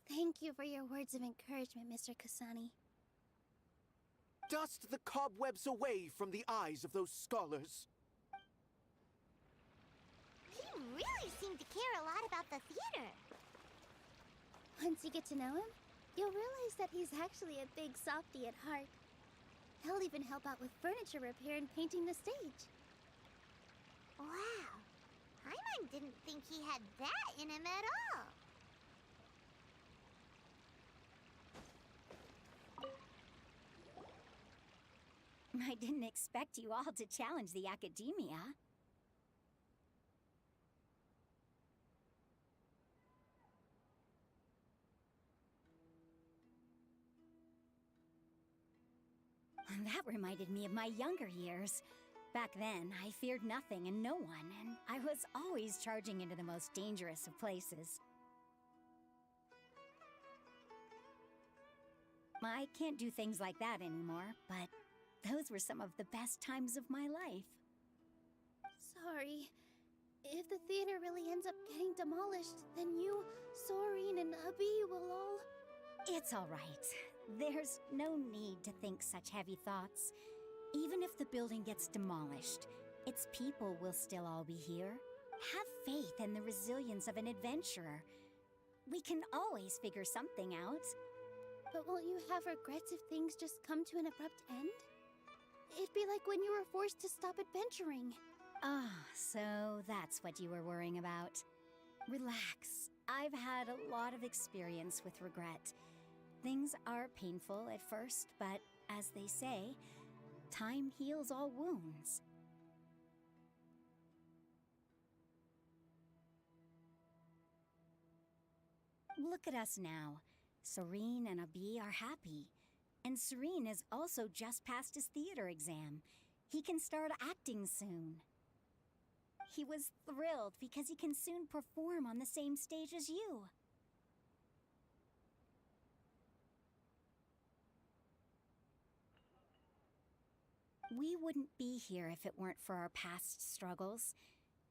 Thank you for your words of encouragement, Mr. Kusanali. Dust the cobwebs away from the eyes of those scholars. He really seemed to care a lot about the theater. Once you get to know him, you'll realize that he's actually a big softy at heart. He'll even help out with furniture repair and painting the stage. Wow. Paimon didn't think he had that in him at all. I didn't expect you all to challenge the Academia. That reminded me of my younger years. Back then, I feared nothing and no one, and I was always charging into the most dangerous of places. I can't do things like that anymore, but those were some of the best times of my life. Sorry. If the theater really ends up getting demolished, then you, Soren, and Abi will all... It's all right. There's no need to think such heavy thoughts. Even if the building gets demolished, its people will still all be here. Have faith in the resilience of an adventurer. We can always figure something out. But won't you have regrets if things just come to an abrupt end? It'd be like when you were forced to stop adventuring. Ah, so that's what you were worrying about. Relax. I've had a lot of experience with regret. Things are painful at first, but as they say, time heals all wounds. Look at us now. Serene and Abi are happy. And Serene has also just passed his theater exam. He can start acting soon. He was thrilled because he can soon perform on the same stage as you. We wouldn't be here if it weren't for our past struggles.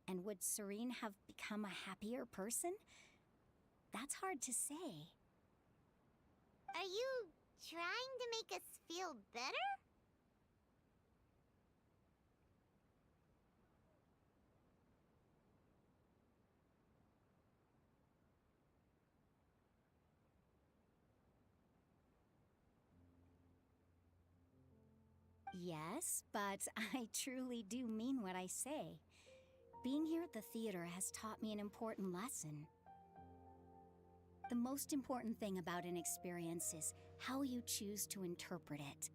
And would Serene have become a happier person? That's hard to say. Are you trying to make us feel better? Yes, but I truly do mean what I say. Being here at the theater has taught me an important lesson. The most important thing about an experience is how you choose to interpret it.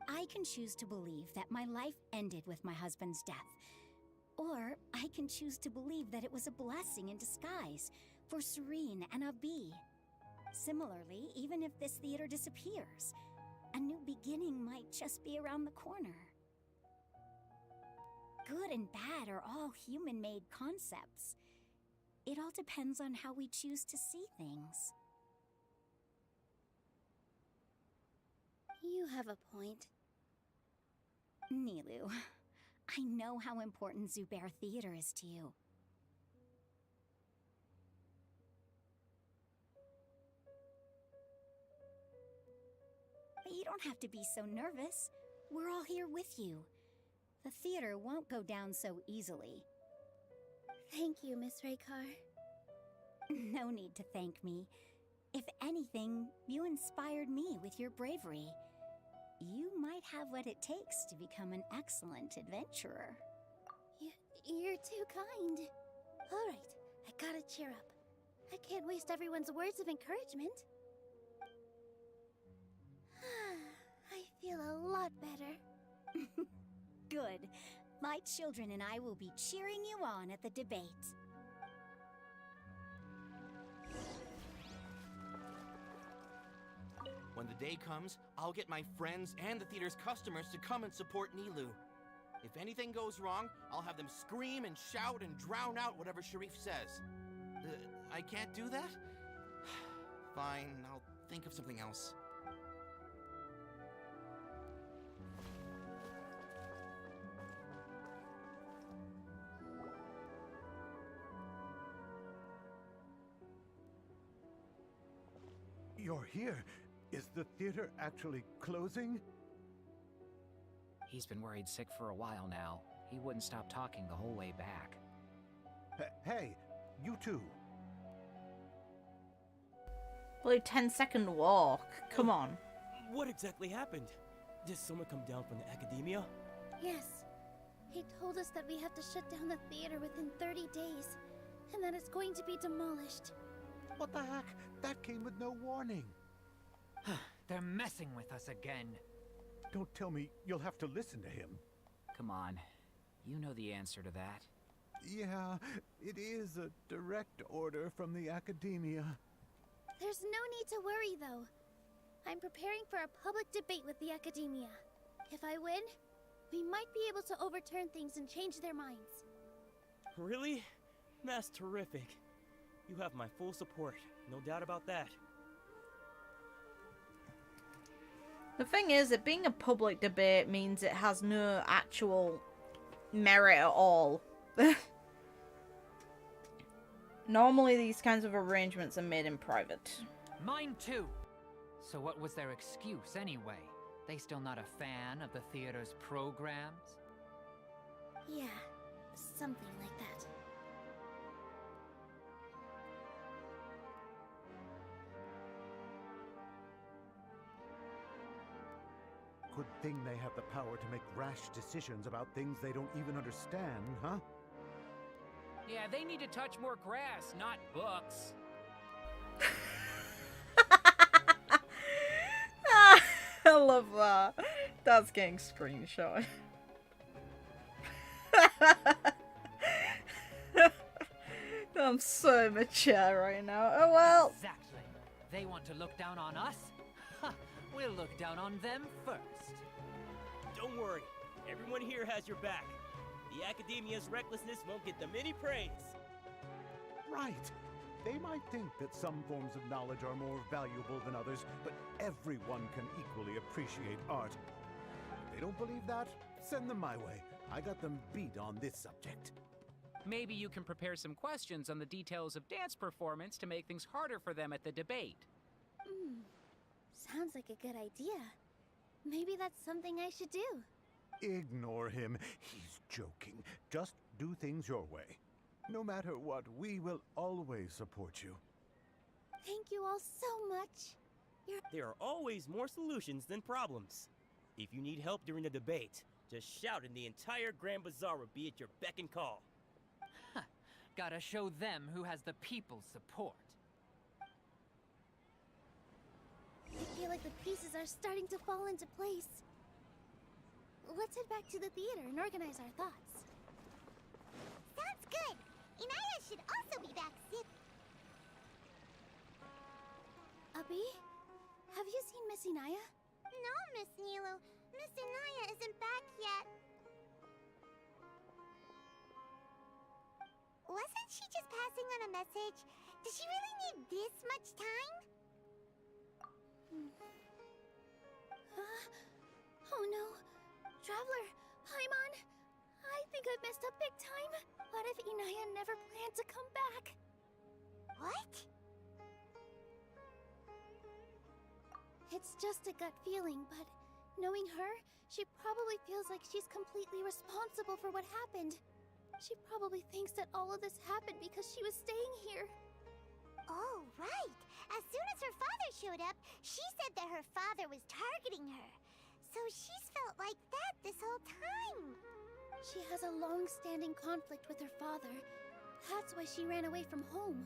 I can choose to believe that my life ended with my husband's death. Or I can choose to believe that it was a blessing in disguise for Serene and Abi. Similarly, even if this theater disappears, a new beginning might just be around the corner. Good and bad are all human-made concepts. It all depends on how we choose to see things. You have a point. Nilou, I know how important Zubair Theater is to you. But you don't have to be so nervous. We're all here with you. The theater won't go down so easily. Thank you, Miss Raykar. No need to thank me. If anything, you inspired me with your bravery. You might have what it takes to become an excellent adventurer. You're too kind. All right, I gotta cheer up. I can't waste everyone's words of encouragement. I feel a lot better. Good. My children and I will be cheering you on at the debate. When the day comes, I'll get my friends and the theater's customers to come and support Nilou. If anything goes wrong, I'll have them scream and shout and drown out whatever Sharif says. I can't do that? Fine, I'll think of something else. You're here. Is the theater actually closing? He's been worried sick for a while now. He wouldn't stop talking the whole way back. Hey, you two. Bloody 10-second walk. Come on. What exactly happened? Did someone come down from the academia? Yes. He told us that we have to shut down the theater within 30 days, and that it's going to be demolished. What the heck? That came with no warning. They're messing with us again. Don't tell me you'll have to listen to him. Come on. You know the answer to that. Yeah, it is a direct order from the academia. There's no need to worry, though. I'm preparing for a public debate with the academia. If I win, we might be able to overturn things and change their minds. Really? That's terrific. You have my full support, no doubt about that. The thing is, it being a public debate means it has no actual merit at all. Normally, these kinds of arrangements are made in private. Mine too. So what was their excuse anyway? They still not a fan of the theater's programs? Yeah, something like that. Good thing they have the power to make rash decisions about things they don't even understand, huh? Yeah, they need to touch more grass, not books. I love that. That's getting screenshot. I'm so mature right now. Oh well. Exactly. They want to look down on us? We'll look down on them first. Don't worry. Everyone here has your back. The academia's recklessness won't get them any praise. Right. They might think that some forms of knowledge are more valuable than others, but everyone can equally appreciate art. If they don't believe that, send them my way. I got them beat on this subject. Maybe you can prepare some questions on the details of dance performance to make things harder for them at the debate. Sounds like a good idea. Maybe that's something I should do. Ignore him. He's joking. Just do things your way. No matter what, we will always support you. Thank you all so much. There are always more solutions than problems. If you need help during the debate, just shout and the entire Grand Bazaar will be at your beck and call. Gotta show them who has the people's support. I feel like the pieces are starting to fall into place. Let's head back to the theater and organize our thoughts. be? Have you seen Miss Inaya? No, Miss Nilou. Miss Inaya isn't back yet. Wasn't she just passing on a message? Does she really need this much time? Oh no. Traveler, Paimon, I think I've messed up big time. What if Inaya never planned to come back? What? It's just a gut feeling, but knowing her, she probably feels like she's completely responsible for what happened. She probably thinks that all of this happened because she was staying here. Oh, right. As soon as her father showed up, she said that her father was targeting her. So she's felt like that this whole time. She has a long-standing conflict with her father. That's why she ran away from home.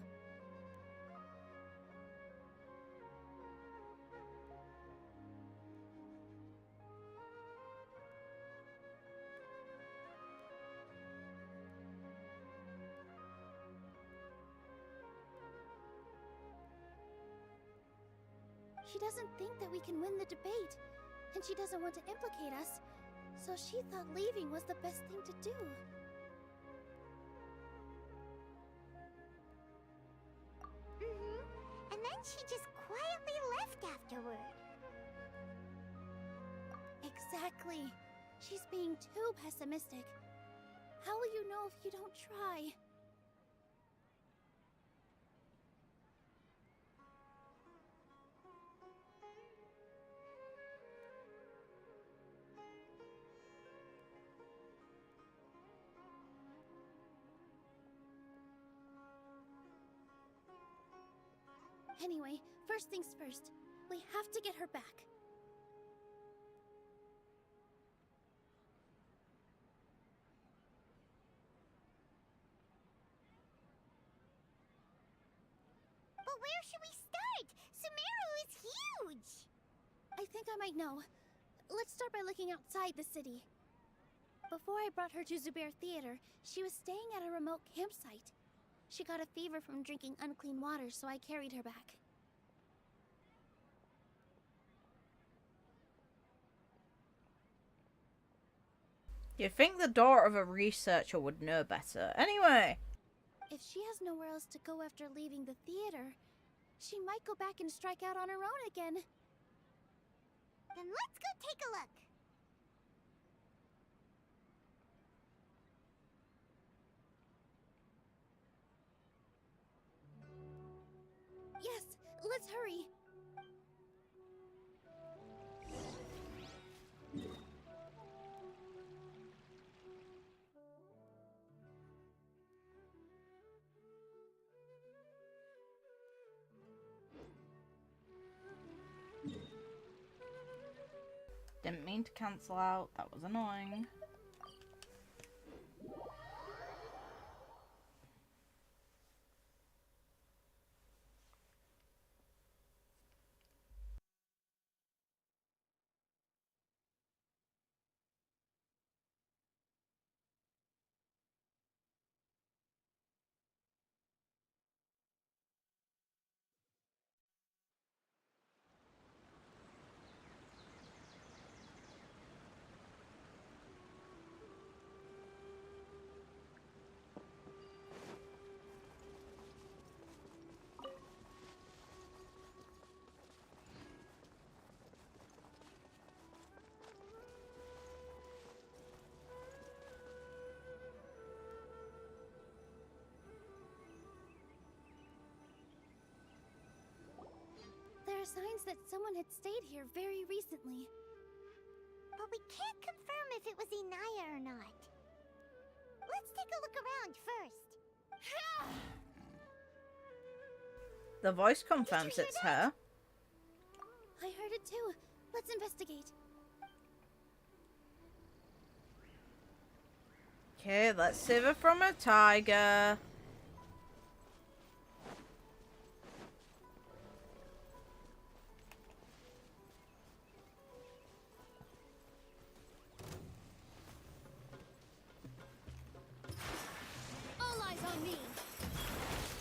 She doesn't think that we can win the debate, and she doesn't want to implicate us, so she thought leaving was the best thing to do. And then she just quietly left afterward. Exactly. She's being too pessimistic. How will you know if you don't try? Anyway, first things first. We have to get her back. But where should we start? Sumeru is huge! I think I might know. Let's start by looking outside the city. Before I brought her to Zubair Theater, she was staying at a remote campsite. She got a fever from drinking unclean water, so I carried her back. You'd think the daughter of a researcher would know better. Anyway. If she has nowhere else to go after leaving the theater, she might go back and strike out on her own again. Then let's go take a look. Yes, let's hurry. Didn't mean to cancel out. That was annoying. There are signs that someone had stayed here very recently. But we can't confirm if it was Inaya or not. Let's take a look around first. The voice confirms it's her. I heard it too. Let's investigate. Okay, let's save her from a tiger. All eyes on me.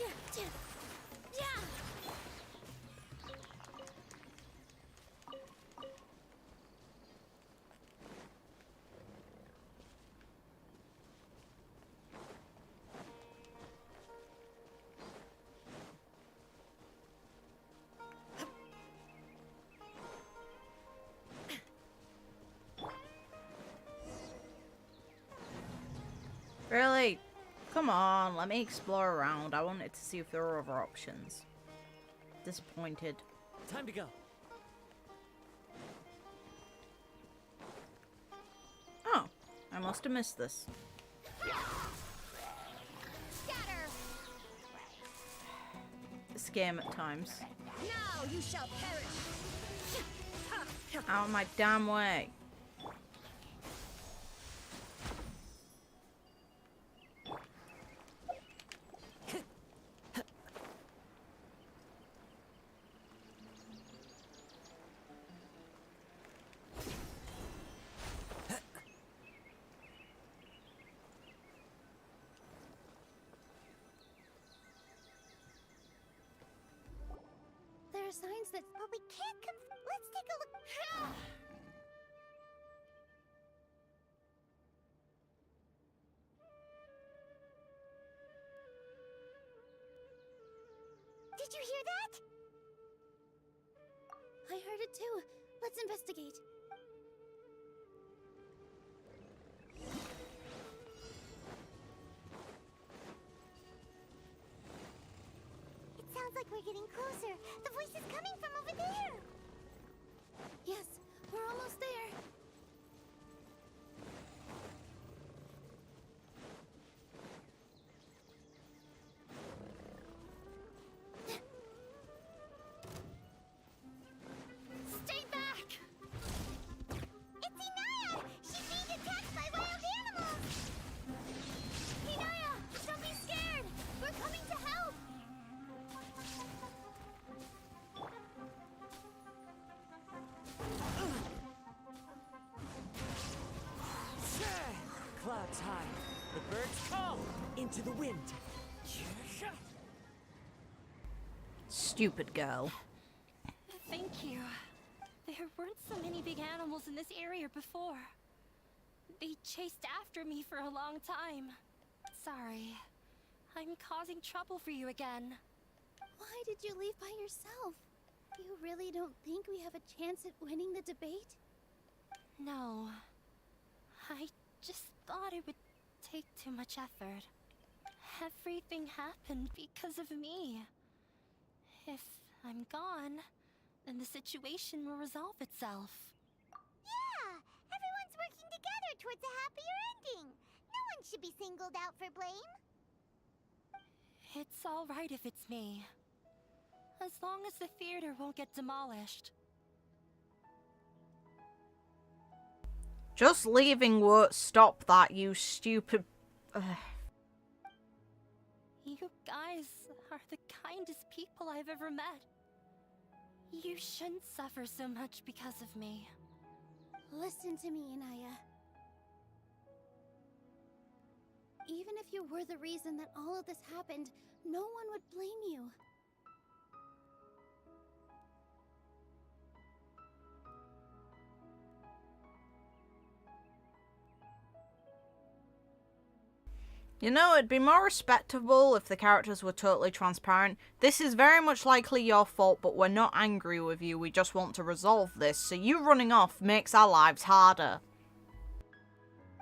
Yeah. Come on, let me explore around. I wanted to see if there were other options. Disappointed. Time to go. Oh, I must have missed this. Scatter! This game at times. Now you shall perish! Out of my damn way. There are signs that... But we can't let's take a look. Did you hear that? I heard it too. Let's investigate. It sounds like we're getting closer. The voice is coming from over there. Yes, we're almost there. Stay back! It's Inaya! She's being attacked by wild animals! Hinaya, don't be scared! We're coming to help! Clouds high. The birds call into the wind. Stupid girl. Thank you. There weren't so many big animals in this area before. They chased after me for a long time. Sorry. I'm causing trouble for you again. Why did you leave by yourself? You really don't think we have a chance at winning the debate? No. I just thought it would take too much effort. Everything happened because of me. If I'm gone, then the situation will resolve itself. Yeah! Everyone's working together towards a happier ending. No one should be singled out for blame. It's all right if it's me. As long as the theater won't get demolished. Just leaving won't stop that, you stupid... You guys are the kindest people I've ever met. You shouldn't suffer so much because of me. Listen to me, Inaya. Even if you were the reason that all of this happened, no one would blame you. You know, it'd be more respectable if the characters were totally transparent. This is very much likely your fault, but we're not angry with you. We just want to resolve this, so you running off makes our lives harder.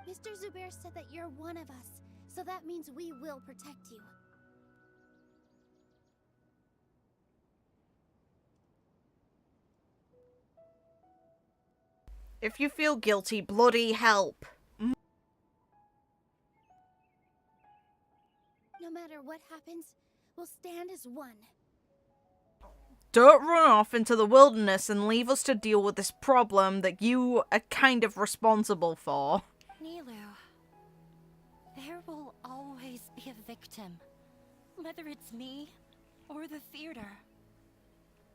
Mr. Zubair said that you're one of us, so that means we will protect you. If you feel guilty, bloody help. No matter what happens, we'll stand as one. Don't run off into the wilderness and leave us to deal with this problem that you are kind of responsible for. Nilou, there will always be a victim. Whether it's me or the theater.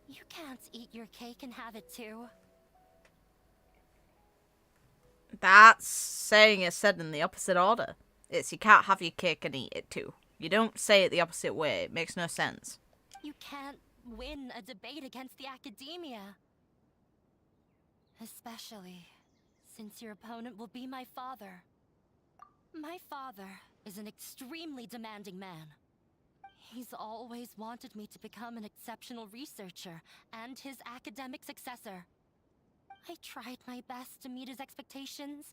You can't eat your cake and have it too. That's saying it said in the opposite order. It's you can't have your cake and eat it too. You don't say it the opposite way. It makes no sense. You can't win a debate against the academia. Especially since your opponent will be my father. My father is an extremely demanding man. He's always wanted me to become an exceptional researcher and his academic successor. I tried my best to meet his expectations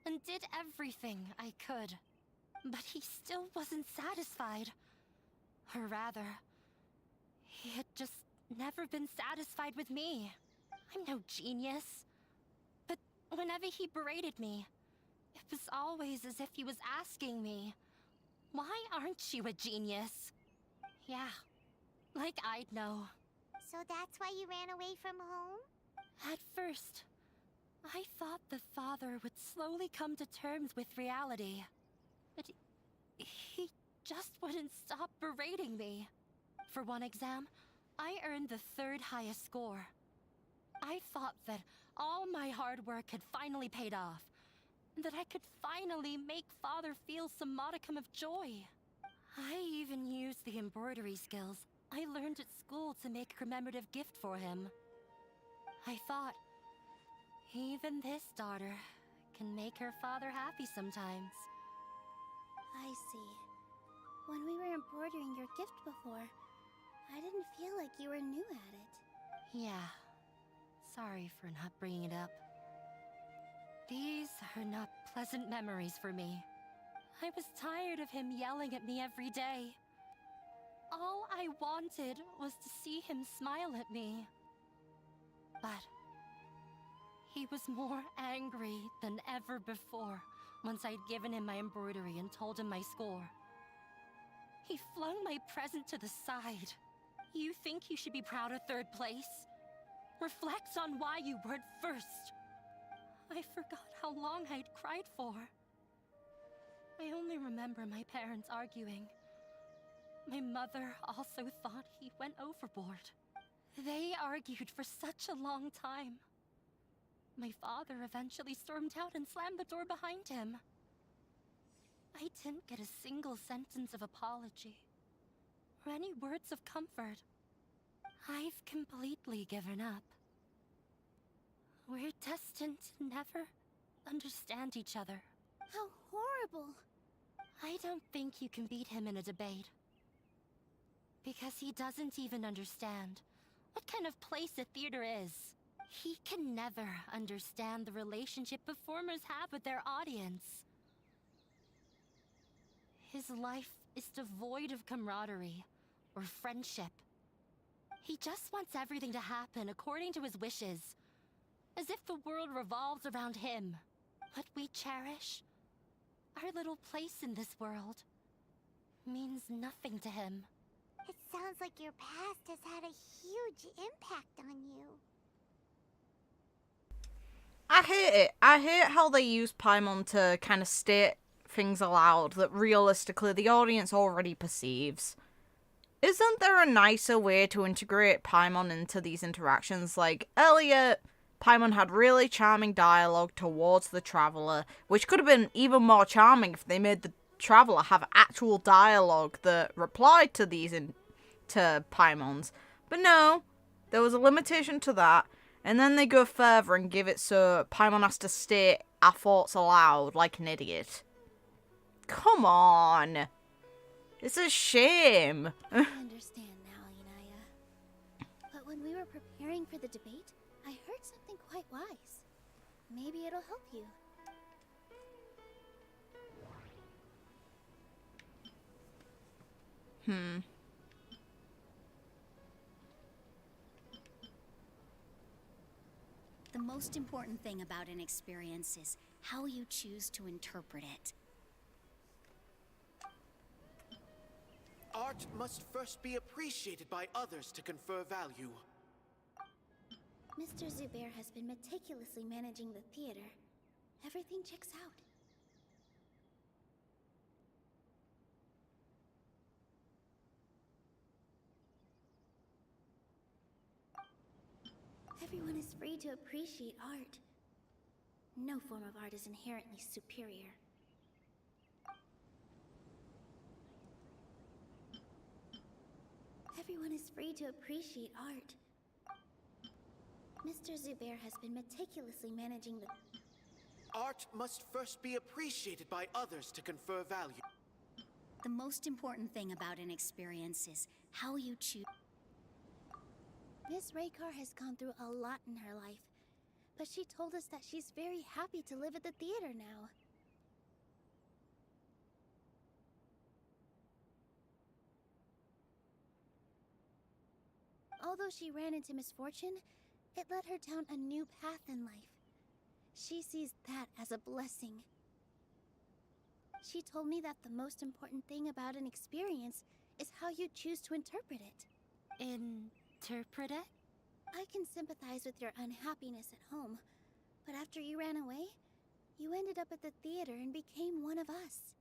and did everything I could. But he still wasn't satisfied. Or rather, he had just never been satisfied with me. I'm no genius. But whenever he berated me, it was always as if he was asking me, "Why aren't you a genius?" Yeah, like I'd know. So that's why you ran away from home? At first, I thought the father would slowly come to terms with reality. But he just wouldn't stop berating me. For one exam, I earned the 3rd highest score. I thought that all my hard work had finally paid off, and that I could finally make father feel some modicum of joy. I even used the embroidery skills I learned at school to make a commemorative gift for him. I thought, even this daughter can make her father happy sometimes. I see. When we were embroidering your gift before, I didn't feel like you were new at it. Yeah. Sorry for not bringing it up. These are not pleasant memories for me. I was tired of him yelling at me every day. All I wanted was to see him smile at me. But he was more angry than ever before once I'd given him my embroidery and told him my score. He flung my present to the side. You think you should be proud of 3rd place? Reflect on why you weren't first. I forgot how long I'd cried for. I only remember my parents arguing. My mother also thought he went overboard. They argued for such a long time. My father eventually stormed out and slammed the door behind him. I didn't get a single sentence of apology or any words of comfort. I've completely given up. We're destined to never understand each other. How horrible! I don't think you can beat him in a debate. Because he doesn't even understand what kind of place a theater is. He can never understand the relationship performers have with their audience. His life is devoid of camaraderie or friendship. He just wants everything to happen according to his wishes, as if the world revolves around him. What we cherish, our little place in this world, means nothing to him. It sounds like your past has had a huge impact on you. I hate it. I hate how they use Paimon to kind of state things aloud that realistically the audience already perceives. Isn't there a nicer way to integrate Paimon into these interactions? Like, earlier, Paimon had really charming dialogue towards the Traveler, which could have been even more charming if they made the Traveler have actual dialogue that replied to these to Paimon's. But no, there was a limitation to that, and then they go further and give it so Paimon has to state our thoughts aloud like an idiot. Come on! It's a shame! I understand now, Yanaya. But when we were preparing for the debate, I heard something quite wise. Maybe it'll help you. The most important thing about an experience is how you choose to interpret it. Art must first be appreciated by others to confer value. Mr. Zubair has been meticulously managing the theater. Everything checks out. Everyone is free to appreciate art. No form of art is inherently superior. Everyone is free to appreciate art. Mr. Zubair has been meticulously managing the... Art must first be appreciated by others to confer value. The most important thing about an experience is how you choose. Miss Raykar has gone through a lot in her life, but she told us that she's very happy to live at the theater now. although she ran into misfortune, it led her down a new path in life. She sees that as a blessing. She told me that the most important thing about an experience is how you choose to interpret it. Interpret it? I can sympathize with your unhappiness at home, but after you ran away, you ended up at the theater and became one of us.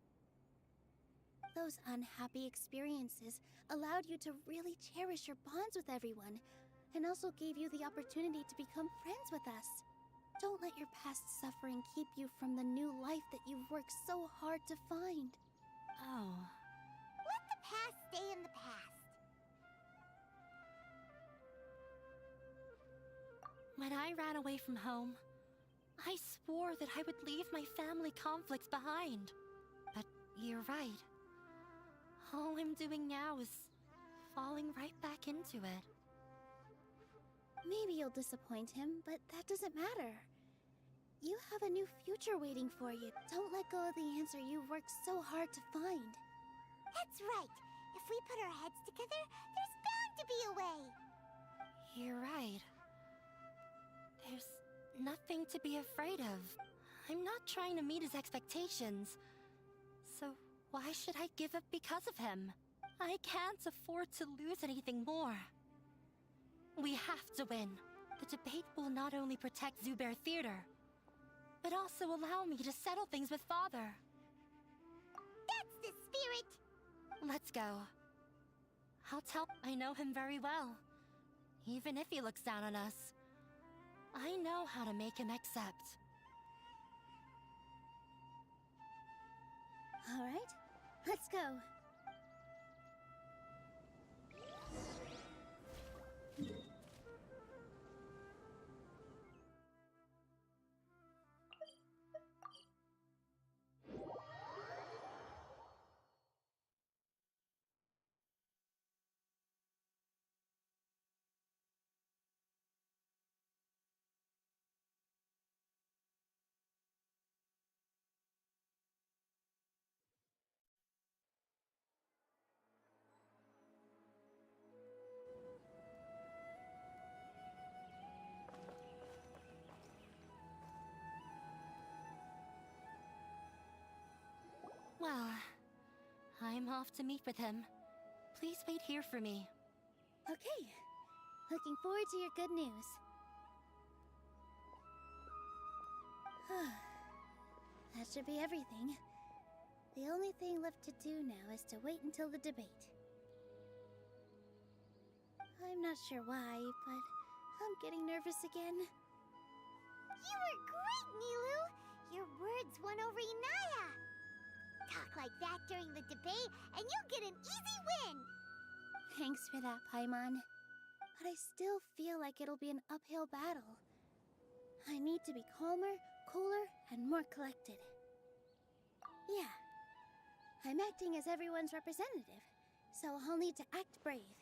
Those unhappy experiences allowed you to really cherish your bonds with everyone, and also gave you the opportunity to become friends with us. Don't let your past suffering keep you from the new life that you've worked so hard to find. Oh. Let the past stay in the past. When I ran away from home, I swore that I would leave my family conflicts behind. But you're right. All I'm doing now is falling right back into it. Maybe you'll disappoint him, but that doesn't matter. You have a new future waiting for you. Don't let go of the answer you've worked so hard to find. That's right. If we put our heads together, there's bound to be a way. You're right. There's nothing to be afraid of. I'm not trying to meet his expectations. So why should I give up because of him? I can't afford to lose anything more. We have to win. The debate will not only protect Zubair Theater, but also allow me to settle things with Father. That's the spirit! Let's go. I'll tell I know him very well. Even if he looks down on us, I know how to make him accept. All right, let's go. Well, I'm off to meet with him. Please wait here for me. Okay. Looking forward to your good news. That should be everything. The only thing left to do now is to wait until the debate. I'm not sure why, but I'm getting nervous again. You were great, Nilou! Your words won over Inaya! Talk like that during the debate, and you'll get an easy win! Thanks for that, Paimon. But I still feel like it'll be an uphill battle. I need to be calmer, cooler, and more collected. Yeah. I'm acting as everyone's representative, so I'll need to act brave,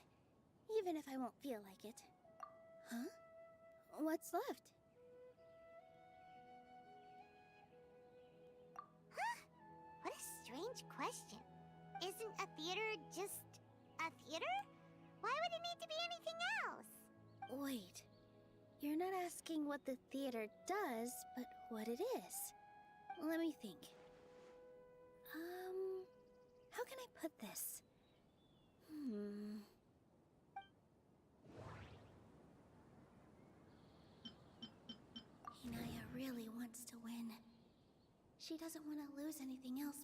even if I won't feel like it. Huh? What's left? What a strange question. Isn't a theater just a theater? Why would it need to be anything else? Wait. You're not asking what the theater does, but what it is. Let me think. How can I put this? Inaya really wants to win. She doesn't want to lose anything else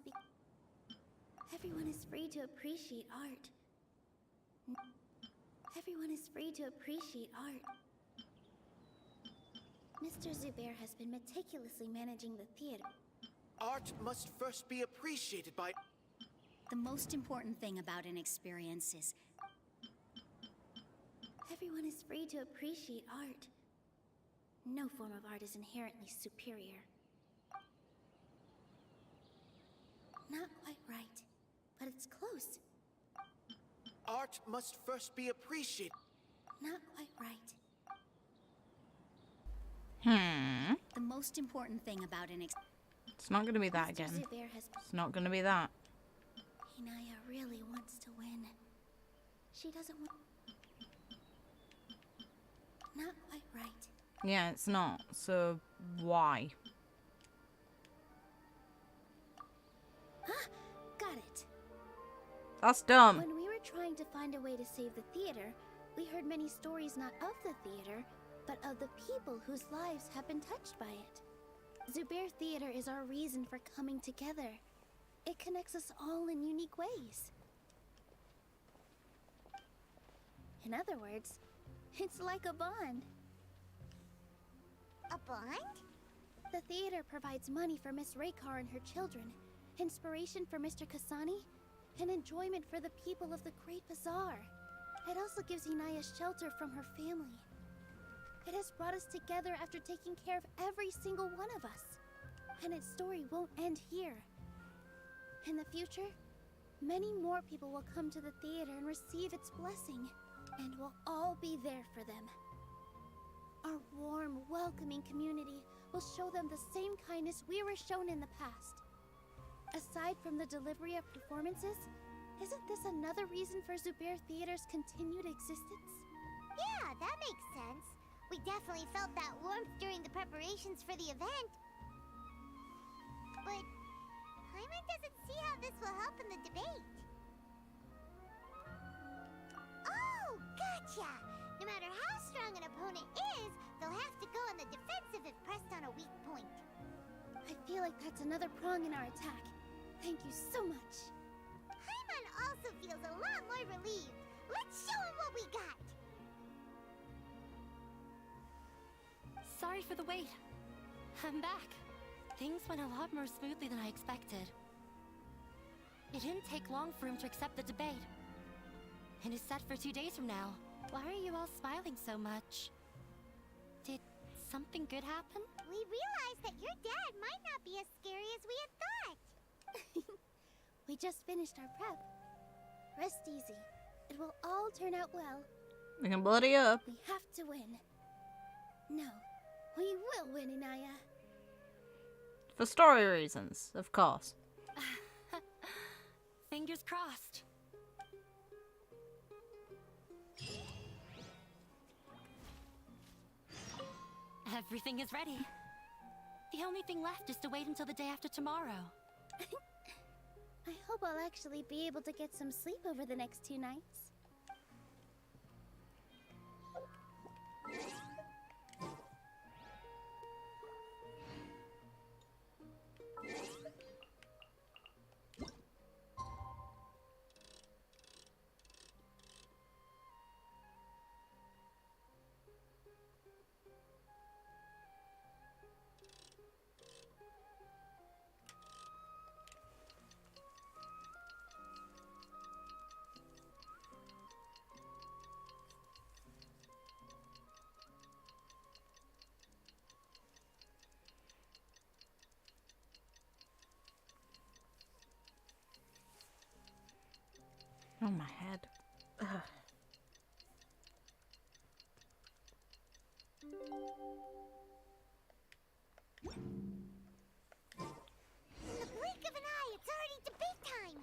everyone is free to appreciate art. Everyone is free to appreciate art. Mr. Zubair has been meticulously managing the theater. Art must first be appreciated by... The most important thing about an experience is everyone is free to appreciate art. No form of art is inherently superior. Not quite right, but it's close. Art must first be appreciated. Not quite right. the most important thing about an It's not gonna be that again. It's not gonna be that. Inaya really wants to win. She doesn't want... not quite right. Yeah, it's not. So why? Huh? Got it. That's dumb. When we were trying to find a way to save the theater, we heard many stories not of the theater, but of the people whose lives have been touched by it. Zubair Theater is our reason for coming together. It connects us all in unique ways. In other words, it's like a bond. A bond? The theater provides money for Miss Raykar and her children, inspiration for Mr. Kasani, and enjoyment for the people of the Great Bazaar. It also gives Inaya shelter from her family. It has brought us together after taking care of every single one of us. And its story won't end here. In the future, many more people will come to the theater and receive its blessing, and we'll all be there for them. Our warm, welcoming community will show them the same kindness we were shown in the past. Aside from the delivery of performances, isn't this another reason for Zubair Theater's continued existence? Yeah, that makes sense. We definitely felt that warmth during the preparations for the event. But Paimon doesn't see how this will help in the debate. Oh, gotcha! No matter how strong an opponent is, they'll have to go on the defensive if pressed on a weak point. I feel like that's another prong in our attack. Thank you so much. Paimon also feels a lot more relieved. Let's show him what we got! Sorry for the wait. I'm back. Things went a lot more smoothly than I expected. It didn't take long for him to accept the debate. It is set for 2 days from now. Why are you all smiling so much? Did something good happen? We realized that your dad might not be as scary as we had thought. We just finished our prep. Rest easy. It will all turn out well. We can bloody up. We have to win. No, we will win, Inaya. For story reasons, of course. Fingers crossed. Everything is ready. The only thing left is to wait until the day after tomorrow. I hope I'll actually be able to get some sleep over the next 2 nights. Oh, my head. Ugh. In the blink of an eye, it's already debate time!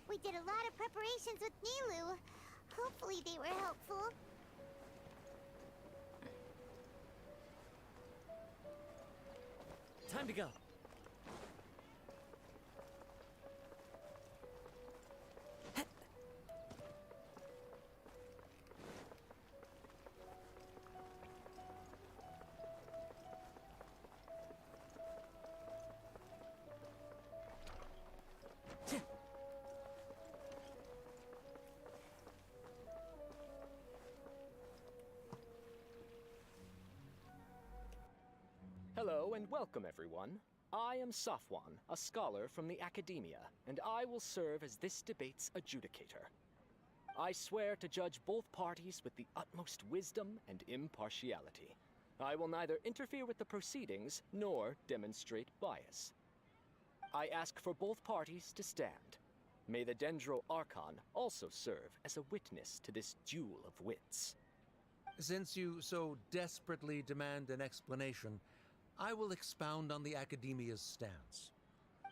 We did a lot of preparations with Nilou. Hopefully they were helpful. Time to go. Hello and welcome, everyone. I am Safwan, a scholar from the Academia, and I will serve as this debate's adjudicator. I swear to judge both parties with the utmost wisdom and impartiality. I will neither interfere with the proceedings nor demonstrate bias. I ask for both parties to stand. May the Dendro Archon also serve as a witness to this duel of wits. Since you so desperately demand an explanation, I will expound on the Academia's stance.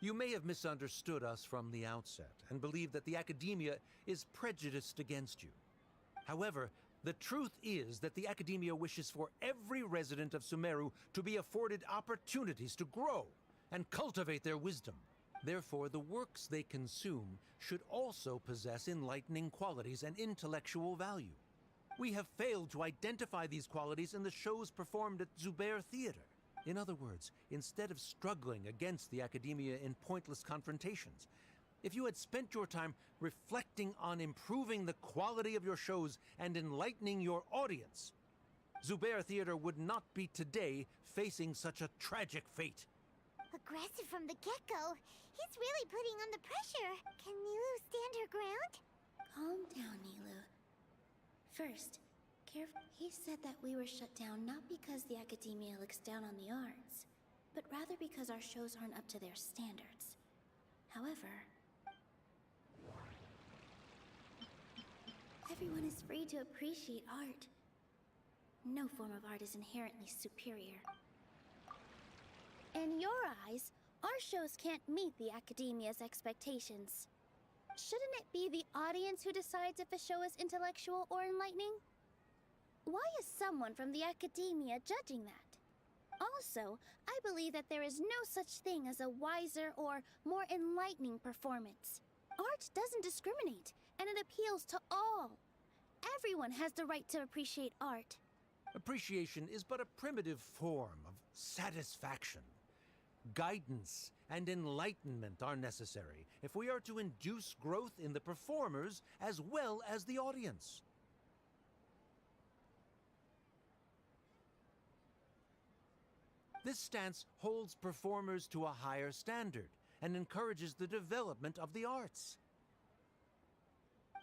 You may have misunderstood us from the outset and believe that the Academia is prejudiced against you. However, The truth is that the Academia wishes for every resident of Sumeru to be afforded opportunities to grow and cultivate their wisdom. Therefore, the works they consume should also possess enlightening qualities and intellectual value. We have failed to identify these qualities in the shows performed at Zubair Theater. In other words, instead of struggling against the Academia in pointless confrontations, if you had spent your time reflecting on improving the quality of your shows and enlightening your audience, Zubair Theater would not be today facing such a tragic fate. Aggressive from the get-go. He's really putting on the pressure. Can Nilou stand her ground? Calm down, Nilou. First, he said that we were shut down not because the Academia looks down on the arts, but rather because our shows aren't up to their standards. However, everyone is free to appreciate art. No form of art is inherently superior. In your eyes, our shows can't meet the Academia's expectations. Shouldn't it be the audience who decides if a show is intellectual or enlightening? Why is someone from the Academia judging that? Also, I believe that there is no such thing as a wiser or more enlightening performance. Art doesn't discriminate, and it appeals to all. Everyone has the right to appreciate art. Appreciation is but a primitive form of satisfaction. Guidance and enlightenment are necessary if we are to induce growth in the performers as well as the audience. This stance holds performers to a higher standard and encourages the development of the arts.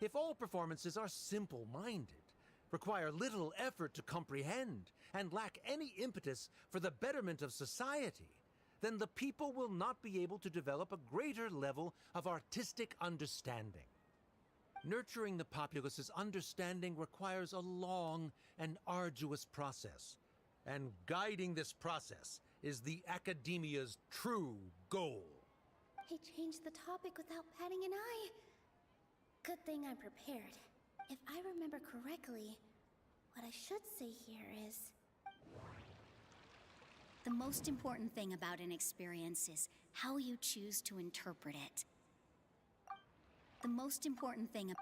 If all performances are simple-minded, require little effort to comprehend, and lack any impetus for the betterment of society, then the people will not be able to develop a greater level of artistic understanding. Nurturing the populace's understanding requires a long and arduous process, and guiding this process is the Academia's true goal. He changed the topic without batting an eye. Good thing I'm prepared. If I remember correctly, what I should say here is... The most important thing about an experience is how you choose to interpret it. The most important thing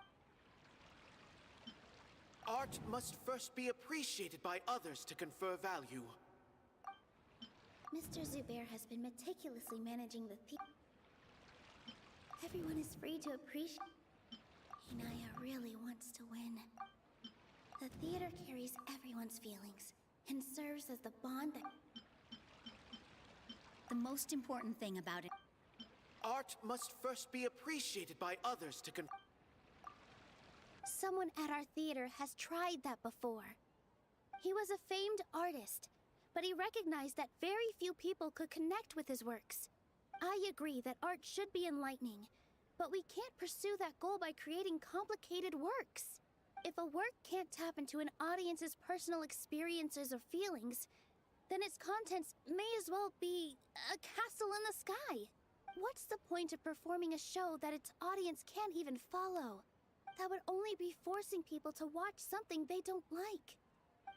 Art must first be appreciated by others to confer value. Mr. Zubair has been meticulously managing the Everyone is free to appreciate... Inaya really wants to win. The theater carries everyone's feelings and serves as the bond that... The most important thing about it... Art must first be appreciated by others to Someone at our theater has tried that before. He was a famed artist, but he recognized that very few people could connect with his works. I agree that art should be enlightening, but we can't pursue that goal by creating complicated works. If a work can't tap into an audience's personal experiences or feelings, then its contents may as well be a castle in the sky. What's the point of performing a show that its audience can't even follow? That would only be forcing people to watch something they don't like.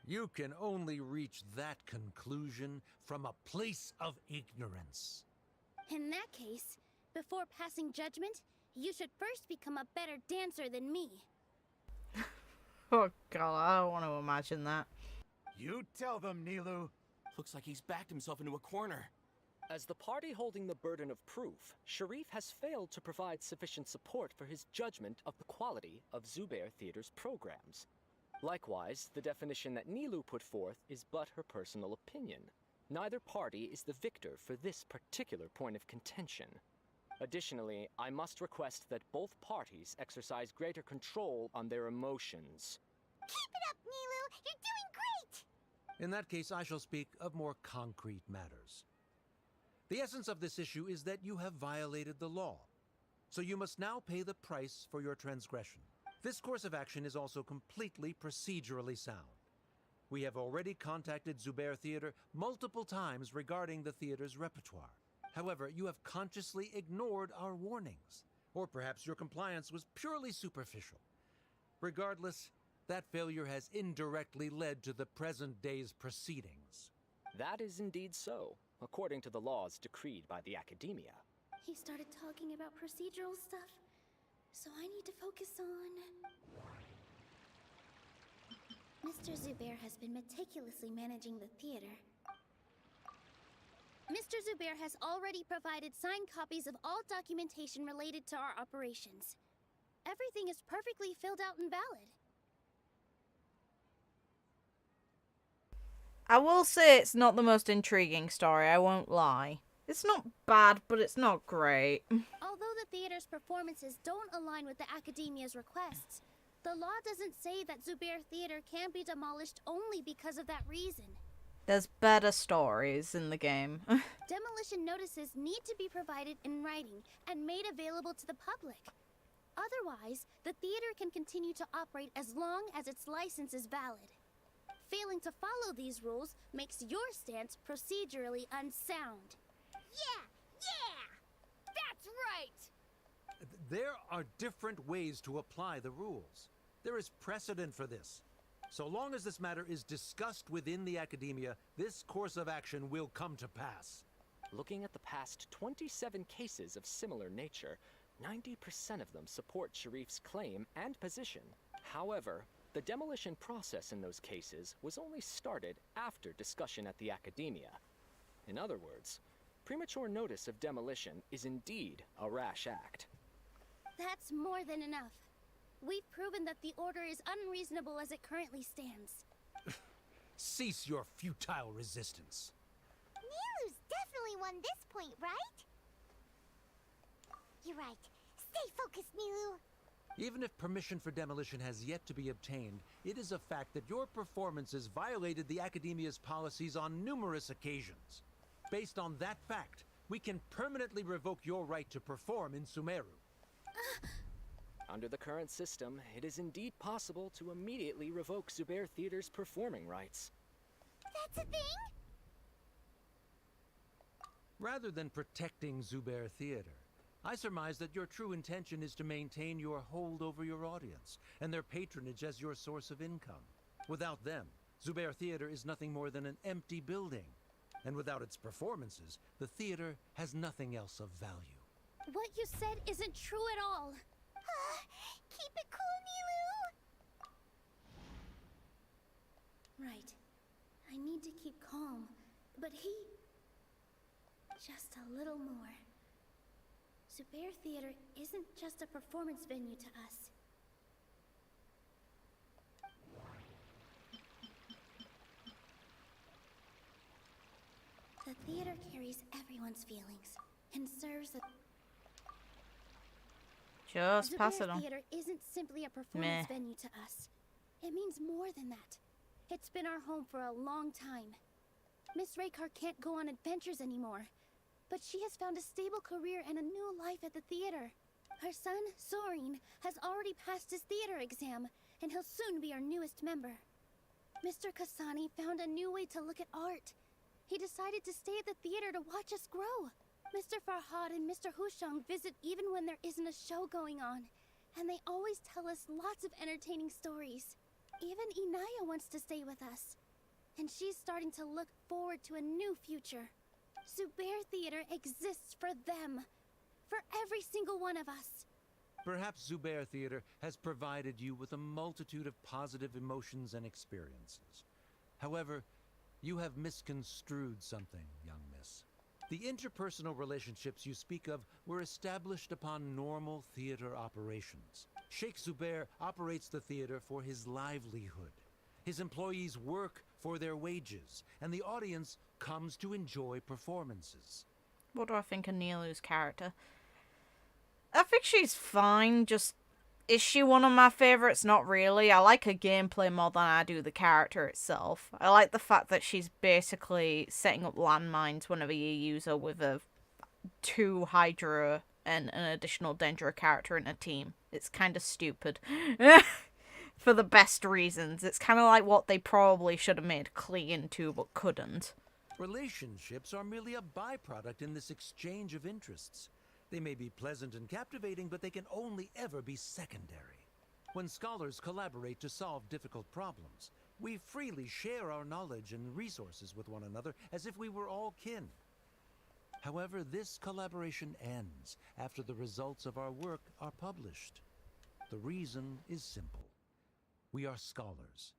You can only reach that conclusion from a place of ignorance. In that case, before passing judgment, you should first become a better dancer than me. Oh god, I don't want to imagine that. You tell them, Nilou. Looks like he's backed himself into a corner. As the party holding the burden of proof, Sharif has failed to provide sufficient support for his judgment of the quality of Zubair Theater's programs. Likewise, the definition that Nilou put forth is but her personal opinion. Neither party is the victor for this particular point of contention. Additionally, I must request that both parties exercise greater control on their emotions. Keep it up, Nilou! You're doing great! In that case, I shall speak of more concrete matters. The essence of this issue is that you have violated the law, so you must now pay the price for your transgression. This course of action is also completely procedurally sound. We have already contacted Zubair Theater multiple times regarding the theater's repertoire. However, you have consciously ignored our warnings, or perhaps your compliance was purely superficial. Regardless, That failure has indirectly led to the present day's proceedings. That is indeed so, according to the laws decreed by the Academia. He started talking about procedural stuff, so I need to focus on... Mr. Zubair has been meticulously managing the theater. Mr. Zubair has already provided signed copies of all documentation related to our operations. Everything is perfectly filled out and valid. I will say it's not the most intriguing story, I won't lie. It's not bad, but it's not great. Although the theater's performances don't align with the Academia's requests, the law doesn't say that Zubair Theater can be demolished only because of that reason. There's better stories in the game. Demolition notices need to be provided in writing and made available to the public. Otherwise, the theater can continue to operate as long as its license is valid. Failing to follow these rules makes your stance procedurally unsound. Yeah! That's right! There are different ways to apply the rules. There is precedent for this. So long as this matter is discussed within the Academia, this course of action will come to pass. Looking at the past 27 cases of similar nature, 90% of them support Sharif's claim and position. However, the demolition process in those cases was only started after discussion at the Academia. In other words, premature notice of demolition is indeed a rash act. That's more than enough. We've proven that the order is unreasonable as it currently stands. Cease your futile resistance. Nilou's definitely won this point, right? You're right. Stay focused, Nilou. Even if permission for demolition has yet to be obtained, it is a fact that your performances violated the Academia's policies on numerous occasions. Based on that fact, we can permanently revoke your right to perform in Sumeru. Under the current system, it is indeed possible to immediately revoke Zubair Theater's performing rights. That's a thing? Rather than protecting Zubair Theater, I surmise that your true intention is to maintain your hold over your audience and their patronage as your source of income. Without them, Zubair Theater is nothing more than an empty building. And without its performances, the theater has nothing else of value. What you said isn't true at all. Keep it cool, Nilou. Right. I need to keep calm, but he... Just a little more. Zubair Theater isn't just a performance venue to us. The theater carries everyone's feelings and serves a... Just pass it Zubair on. Theater isn't simply a performance venue to us. It means more than that. It's been our home for a long time. Miss Raykar can't go on adventures anymore, but she has found a stable career and a new life at the theater. Her son, Sorin, has already passed his theater exam, and he'll soon be our newest member. Mr. Kusanali found a new way to look at art. He decided to stay at the theater to watch us grow. Mr. Farhad and Mr. Hushang visit even when there isn't a show going on, and they always tell us lots of entertaining stories. Even Inaya wants to stay with us, and she's starting to look forward to a new future. Zubair Theater exists for them, for every single one of us. Perhaps Zubair Theater has provided you with a multitude of positive emotions and experiences. However, you have misconstrued something, young miss. The interpersonal relationships you speak of were established upon normal theater operations. Sheikh Zubair operates the theater for his livelihood. His employees work for their wages, and the audience comes to enjoy performances. What do I think of Nilou's character? I think she's fine, just... Is she one of my favourites? Not really. I like her gameplay more than I do the character itself. I like the fact that she's basically setting up landmines whenever you use her with a 2 Hydra and an additional Dendra character in a team. It's kind of stupid. For the best reasons. It's kind of like what they probably should have made Klee into but couldn't. Relationships are merely a byproduct in this exchange of interests. They may be pleasant and captivating, but they can only ever be secondary. When scholars collaborate to solve difficult problems, we freely share our knowledge and resources with one another as if we were all kin. However, this collaboration ends after the results of our work are published. The reason is simple. We are scholars,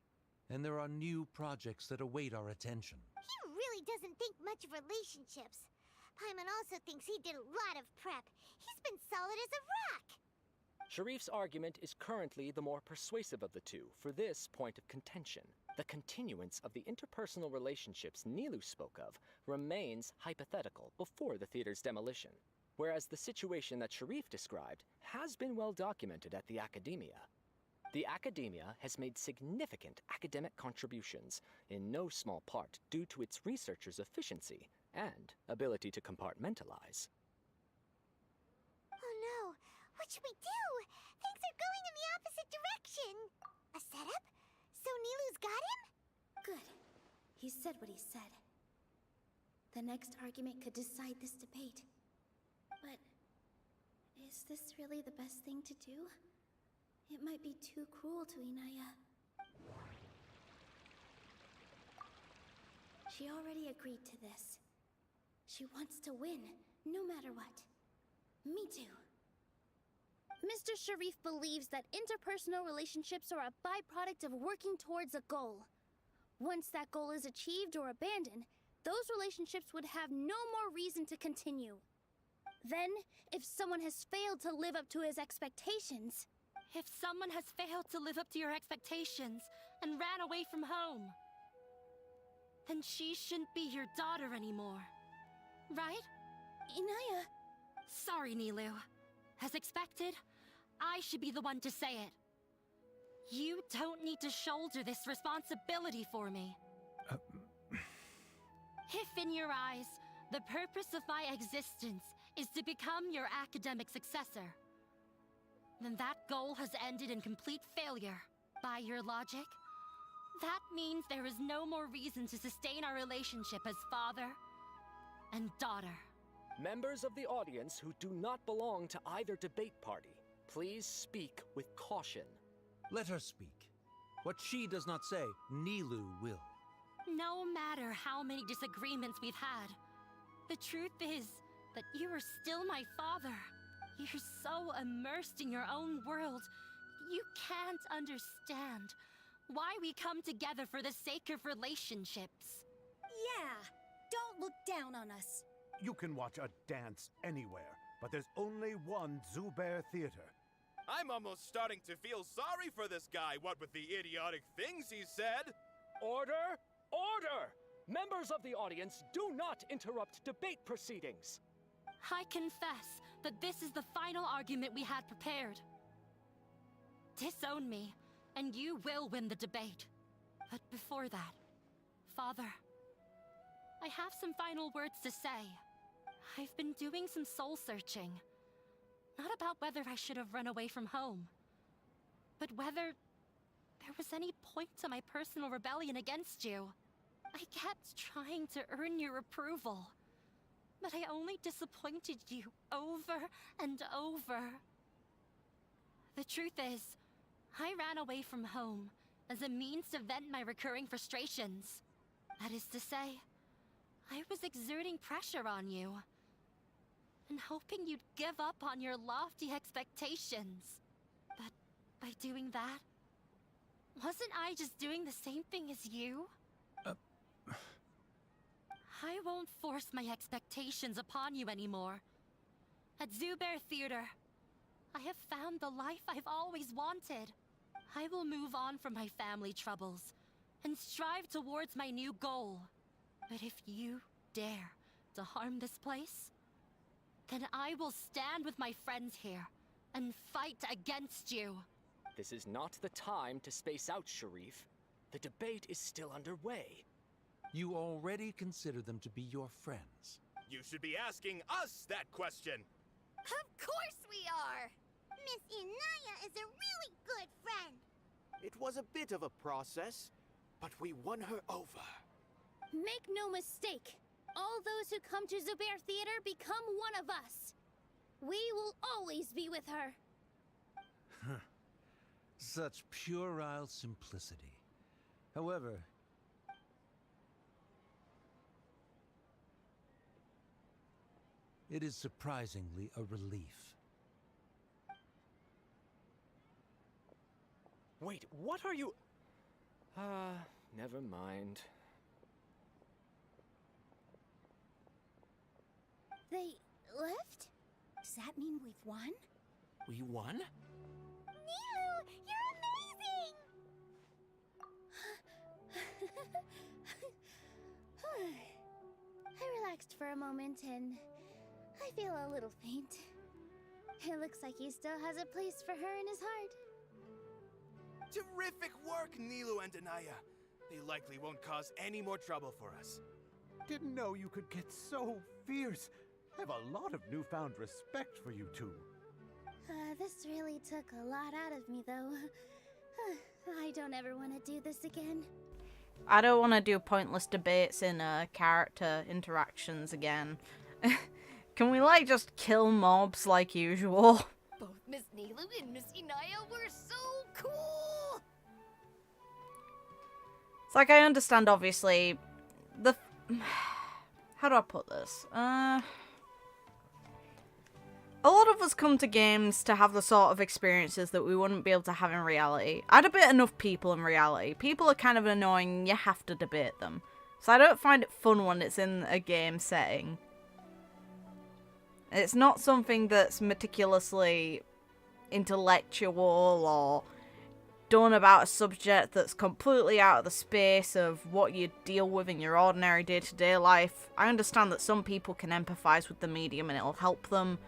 and there are new projects that await our attention. He really doesn't think much of relationships. Paimon also thinks he did a lot of prep. He's been solid as a rock. Sharif's argument is currently the more persuasive of the two for this point of contention. The continuance of the interpersonal relationships Nilou spoke of remains hypothetical before the theater's demolition, whereas the situation that Sharif described has been well documented at the Academia. The Academia has made significant academic contributions, in no small part due to its researchers' efficiency and ability to compartmentalize. Oh no, what should we do? Things are going in the opposite direction. A setup? So Nilou's got him? Good. He said what he said. The next argument could decide this debate. But is this really the best thing to do? It might be too cruel to Inaya. She already agreed to this. She wants to win, no matter what. Me too. Mr. Sharif believes that interpersonal relationships are a byproduct of working towards a goal. Once that goal is achieved or abandoned, those relationships would have no more reason to continue. Then, if someone has failed to live up to his expectations... If someone has failed to live up to your expectations and ran away from home, then she shouldn't be your daughter anymore. Right? Inaya... Sorry, Nilou. As expected, I should be the one to say it. You don't need to shoulder this responsibility for me. If in your eyes, the purpose of my existence is to become your academic successor, then that goal has ended in complete failure. By your logic, that means there is no more reason to sustain our relationship as father and daughter. Members of the audience who do not belong to either debate party, please speak with caution. Let her speak. What she does not say, Nilou will. No matter how many disagreements we've had, the truth is that you are still my father. You're so immersed in your own world, you can't understand why we come together for the sake of relationships. Yeah, don't look down on us. You can watch a dance anywhere, but there's only one Zubair Theater. I'm almost starting to feel sorry for this guy, what with the idiotic things he said. Order! Order! Members of the audience, do not interrupt debate proceedings. I confess that this is the final argument we had prepared. Disown me, and you will win the debate. But before that, Father, I have some final words to say. I've been doing some soul-searching. Not about whether I should have run away from home, but whether there was any point to my personal rebellion against you. I kept trying to earn your approval, but I only disappointed you over and over. The truth is, I ran away from home as a means to vent my recurring frustrations. That is to say, I was exerting pressure on you and hoping you'd give up on your lofty expectations. But by doing that, wasn't I just doing the same thing as you? I won't force my expectations upon you anymore. At Zubair Theater, I have found the life I've always wanted. I will move on from my family troubles and strive towards my new goal. But if you dare to harm this place, then I will stand with my friends here and fight against you. This is not the time to space out, Sharif. The debate is still underway. You already consider them to be your friends. You should be asking us that question. Of course we are! Miss Inaya is a really good friend. It was a bit of a process, but we won her over. Make no mistake, all those who come to Zubair Theater become one of us. We will always be with her. such puerile simplicity. However, it is surprisingly a relief. Wait, what are you... never mind. They left? Does that mean we've won? We won? Nilou, you're amazing! I relaxed for a moment and I feel a little faint. It looks like he still has a place for her in his heart. Terrific work, Nilou and Anaya. They likely won't cause any more trouble for us. Didn't know you could get so fierce. I have a lot of newfound respect for you two. This really took a lot out of me, though. I don't ever want to do this again. I don't want to do pointless debates in character interactions again. Can we, like, just kill mobs like usual? Both Miss Nilou and Miss Anaya were so cool! It's like, I understand, obviously, the... How do I put this? A lot of us come to games to have the sort of experiences that we wouldn't be able to have in reality. I debate enough people in reality. People are kind of annoying, you have to debate them. So I don't find it fun when it's in a game setting. It's not something that's meticulously intellectual or done about a subject that's completely out of the space of what you deal with in your ordinary day-to-day life. I understand that some people can empathize with the medium and it'll help them.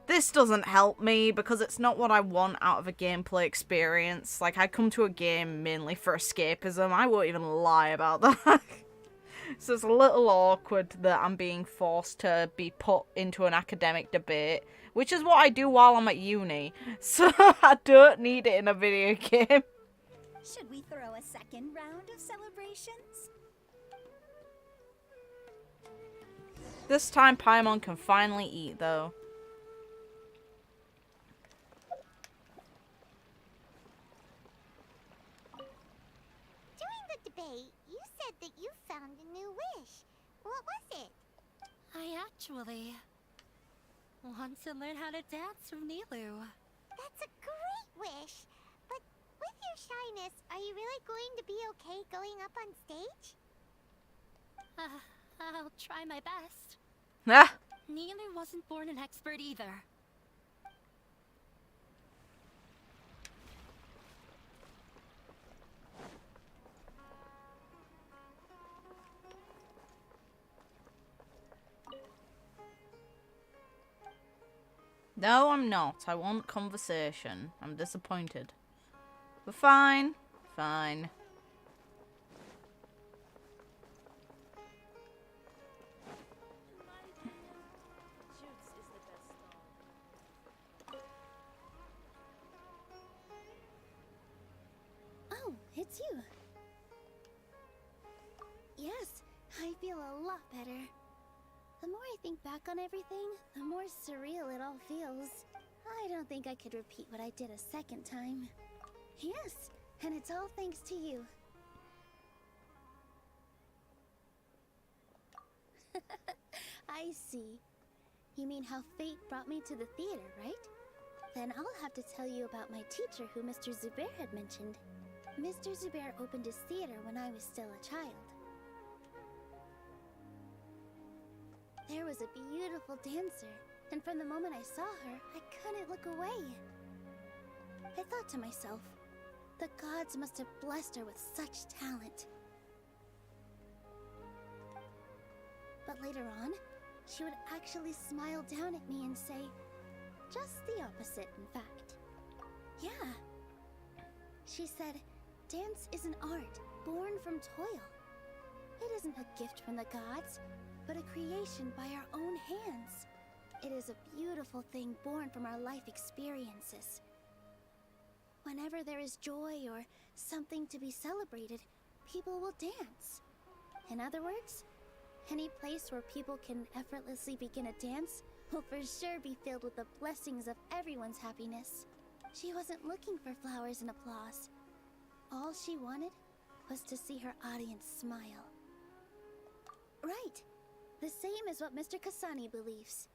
This doesn't help me because it's not what I want out of a gameplay experience. Like, I come to a game mainly for escapism. I won't even lie about that. So it's a little awkward that I'm being forced to be put into an academic debate, which is what I do while I'm at uni. So I don't need it in a video game. Should we throw a second round of celebrations? This time Paimon can finally eat, though. During the debate, you said that you found a new wish. What was it? I actually want to learn how to dance from Nilou. That's a great wish. But with your shyness, are you really going to be okay going up on stage? I'll try my best. Ah. Nilou wasn't born an expert either. No, I'm not. I want conversation. I'm disappointed. But fine. Fine. Oh, it's you. Yes, I feel a lot better. The more I think back on everything, the more surreal it all feels. I don't think I could repeat what I did a second time. Yes, and it's all thanks to you. I see. You mean how fate brought me to the theater, right? Then I'll have to tell you about my teacher who Mr. Zubair had mentioned. Mr. Zubair opened his theater when I was still a child. There was a beautiful dancer, and from the moment I saw her, I couldn't look away. I thought to myself, the gods must have blessed her with such talent. But later on, she would actually smile down at me and say, just the opposite, in fact. Yeah. She said, dance is an art born from toil. It isn't a gift from the gods, but a creation by our own hands. It is a beautiful thing born from our life experiences. Whenever there is joy or something to be celebrated, people will dance. In other words, any place where people can effortlessly begin a dance will for sure be filled with the blessings of everyone's happiness. She wasn't looking for flowers and applause. All she wanted was to see her audience smile. Right. The same as what Mr. Kusanali believes.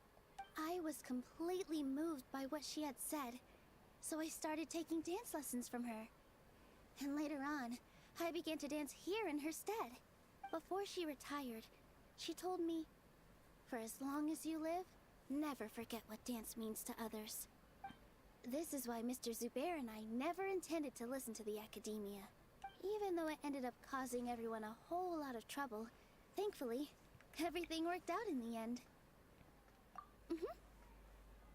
I was completely moved by what she had said, so I started taking dance lessons from her. And later on, I began to dance here in her stead. Before she retired, she told me, "For as long as you live, never forget what dance means to others." This is why Mr. Zubair and I never intended to listen to the academia. Even though it ended up causing everyone a whole lot of trouble, thankfully, everything worked out in the end.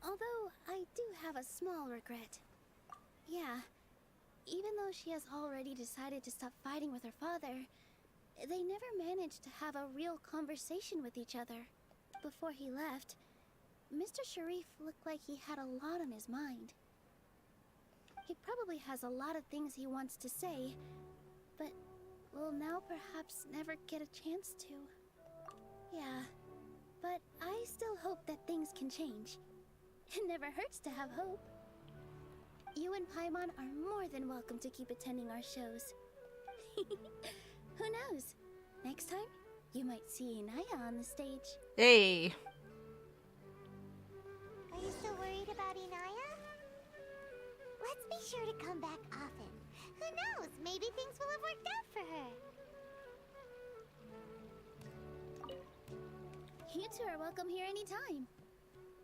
Although, I do have a small regret. Yeah, even though she has already decided to stop fighting with her father, they never managed to have a real conversation with each other. Before he left, Mr. Sharif looked like he had a lot on his mind. He probably has a lot of things he wants to say, but will now perhaps never get a chance to. Yeah, but I still hope that things can change. It never hurts to have hope. You and Paimon are more than welcome to keep attending our shows. Who knows? Next time, you might see Inaya on the stage. Hey! Are you still worried about Inaya? Let's be sure to come back often. Who knows? Maybe things will have worked out for her. You two are welcome here anytime.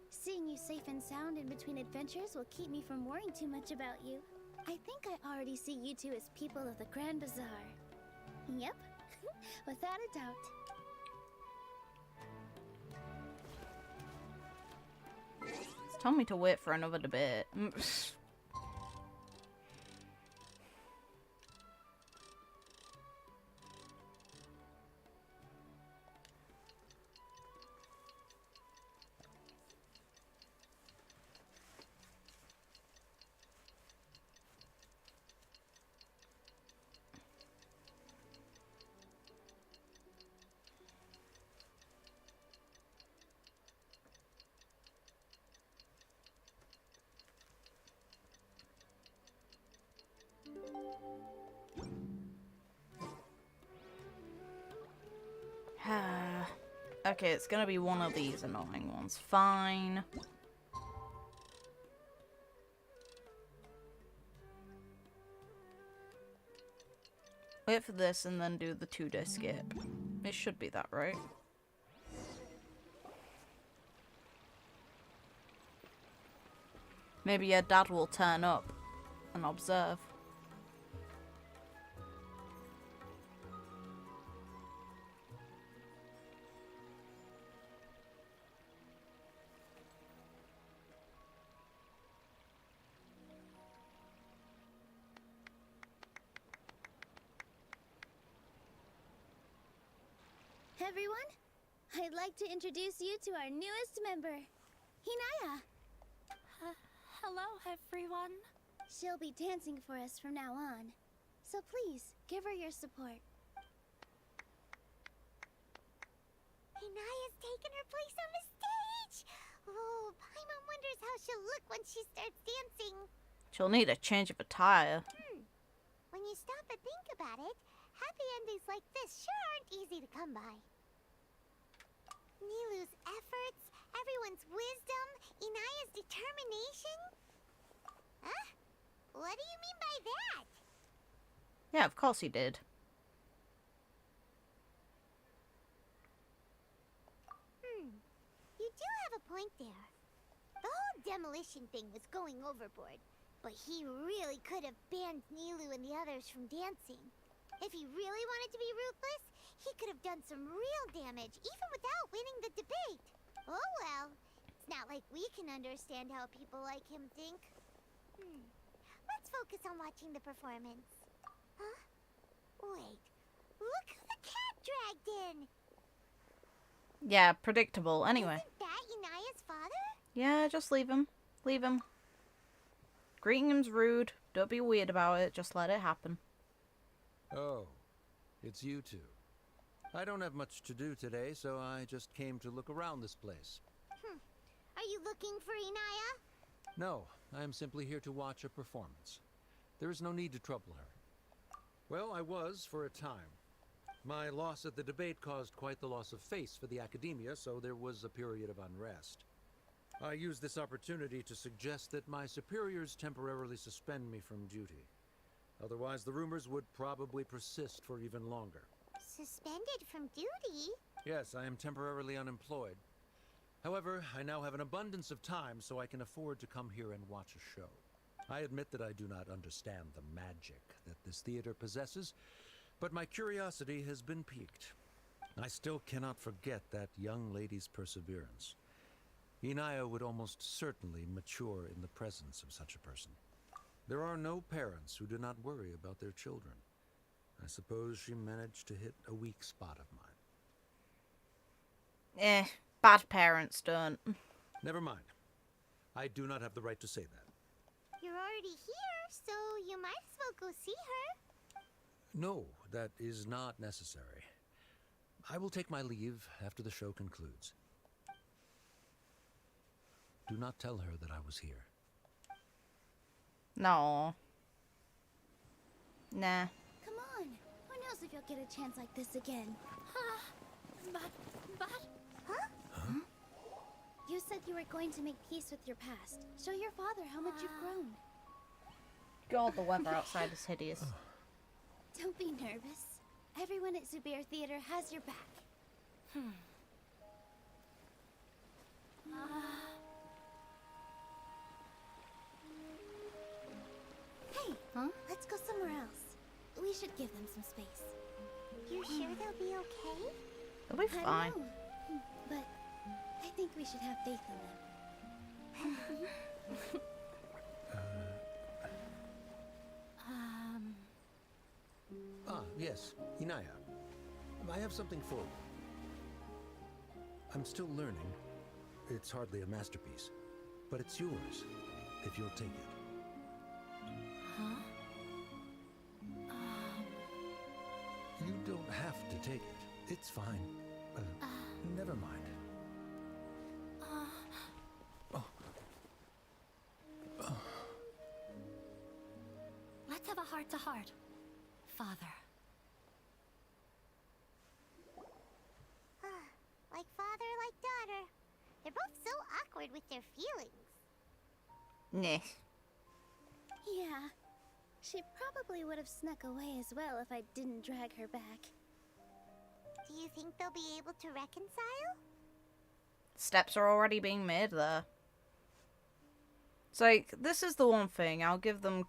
Seeing you safe and sound in between adventures will keep me from worrying too much about you. I think I already see you two as people of the Grand Bazaar. Yep, without a doubt. It's telling me to wait for another debate. Okay, it's gonna be one of these annoying ones. Fine. Wait for this and then do the 2-day skip. It should be that, right? Maybe your dad will turn up and observe. Everyone, I'd like to introduce you to our newest member, Inaya. Hello, everyone. She'll be dancing for us from now on, so please give her your support. Inaya's taken her place on the stage! Oh, Paimon wonders how she'll look when she starts dancing. She'll need a change of attire. When you stop and think about it, happy endings like this sure aren't easy to come by. Nilou's efforts, everyone's wisdom, Inaya's determination? Huh? What do you mean by that? Yeah, of course he did. You do have a point there. The whole demolition thing was going overboard, but he really could have banned Nilou and the others from dancing. If he really wanted to be ruthless, he could have done some real damage, even without winning the debate. Oh well, it's not like we can understand how people like him think. Let's focus on watching the performance. Huh? Wait, look who the cat dragged in! Yeah, predictable. Anyway. Isn't that Inaya's father? Yeah, just leave him. Leave him. Greeting him's rude. Don't be weird about it. Just let it happen. Oh, it's you two. I don't have much to do today, so I just came to look around this place. Are you looking for Inaya? No, I am simply here to watch a performance. There is no need to trouble her. Well, I was for a time. My loss at the debate caused quite the loss of face for the academia, so there was a period of unrest. I used this opportunity to suggest that my superiors temporarily suspend me from duty. Otherwise, the rumors would probably persist for even longer. Suspended from duty? Yes, I am temporarily unemployed. However, I now have an abundance of time, so I can afford to come here and watch a show. I admit that I do not understand the magic that this theater possesses, but my curiosity has been piqued. I still cannot forget that young lady's perseverance. Inaya would almost certainly mature in the presence of such a person. There are no parents who do not worry about their children. I suppose she managed to hit a weak spot of mine. Bad parents don't. Never mind. I do not have the right to say that. You're already here, so you might as well go see her. No, that is not necessary. I will take my leave after the show concludes. Do not tell her that I was here. No. Nah. Come on. Who knows if you'll get a chance like this again? But... Huh? You said you were going to make peace with your past. Show your father how much you've grown. God, the weather outside is hideous. Don't be nervous. Everyone at Zubair Theater has your back. Hey, let's go somewhere else. We should give them some space. You sure they'll be okay? They'll be fine. I know, but I think we should have faith in them. Yes, Inaya. I have something for you. I'm still learning. It's hardly a masterpiece, but it's yours, if you'll take it. Huh? You don't have to take it. It's fine. Never mind. Let's have a heart-to-heart. Father. Like father, like daughter. They're both so awkward with their feelings. Nah. Yeah. She probably would have snuck away as well if I didn't drag her back. Do you think they'll be able to reconcile? Steps are already being made there. It's like, this is the one thing, I'll give them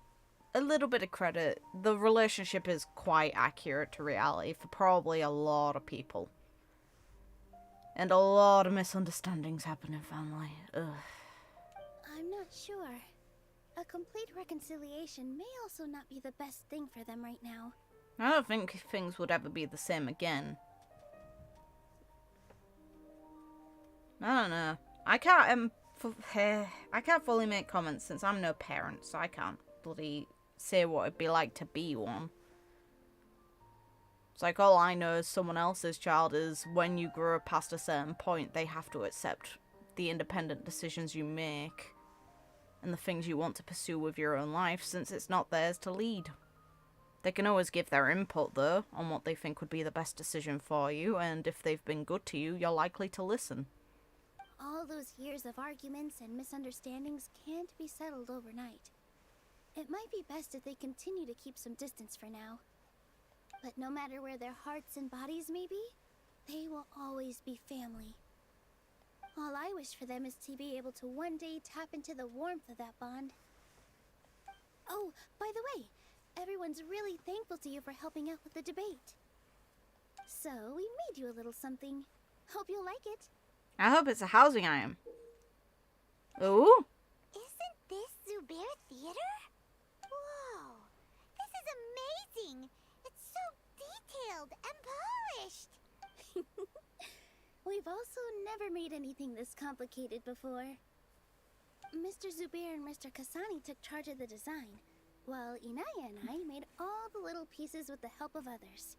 a little bit of credit. The relationship is quite accurate to reality for probably a lot of people. And a lot of misunderstandings happen in family. Ugh. I'm not sure. A complete reconciliation may also not be the best thing for them right now. I don't think things would ever be the same again. I don't know. I can't fully make comments since I'm no parent, so I can't bloody say what it'd be like to be one. It's like, all I know is someone else's child is when you grow past a certain point, they have to accept the independent decisions you make and the things you want to pursue with your own life, since it's not theirs to lead. They can always give their input, though, on what they think would be the best decision for you, and if they've been good to you, you're likely to listen. All those years of arguments and misunderstandings can't be settled overnight. It might be best if they continue to keep some distance for now. But no matter where their hearts and bodies may be, they will always be family. All I wish for them is to be able to one day tap into the warmth of that bond. Oh, by the way, everyone's really thankful to you for helping out with the debate. So, we made you a little something. Hope you'll like it. I hope it's a housing item. Ooh. Isn't this Zubair Theater? Whoa, this is amazing. It's so detailed and polished. We've also never made anything this complicated before. Mr. Zubair and Mr. Kusanali took charge of the design, while Inaya and I made all the little pieces with the help of others.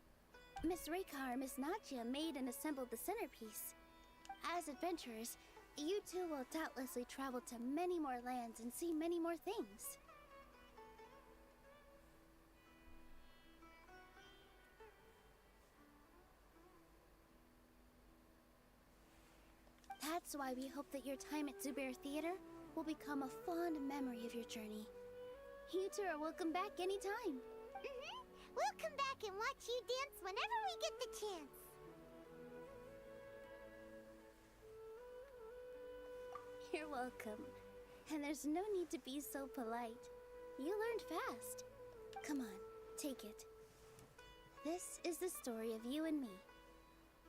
Miss Reika or Miss Nadia made and assembled the centerpiece. As adventurers, You two will doubtlessly travel to many more lands and see many more things. That's why we hope that your time at Zubair Theater will become a fond memory of your journey. You two are welcome back anytime. We'll come back and watch you dance whenever we get the chance. You're welcome. And there's no need to be so polite. You learned fast. Come on, take it. This is the story of you and me.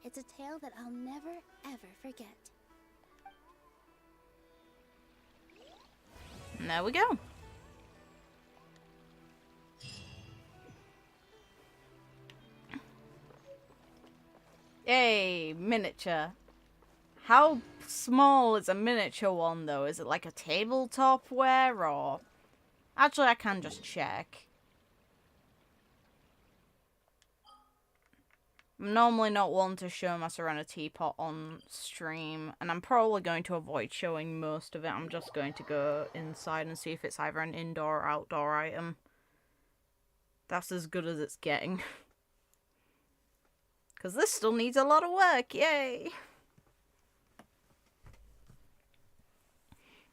It's a tale that I'll never, ever forget. And there we go. Yay, miniature. How small is a miniature one, though? Is it like a tabletopware, or... Actually, I can just check. I'm normally not one to show my Serenity Teapot on stream, and I'm probably going to avoid showing most of it. I'm just going to go inside and see if it's either an indoor or outdoor item. That's as good as it's getting. Because this still needs a lot of work, yay!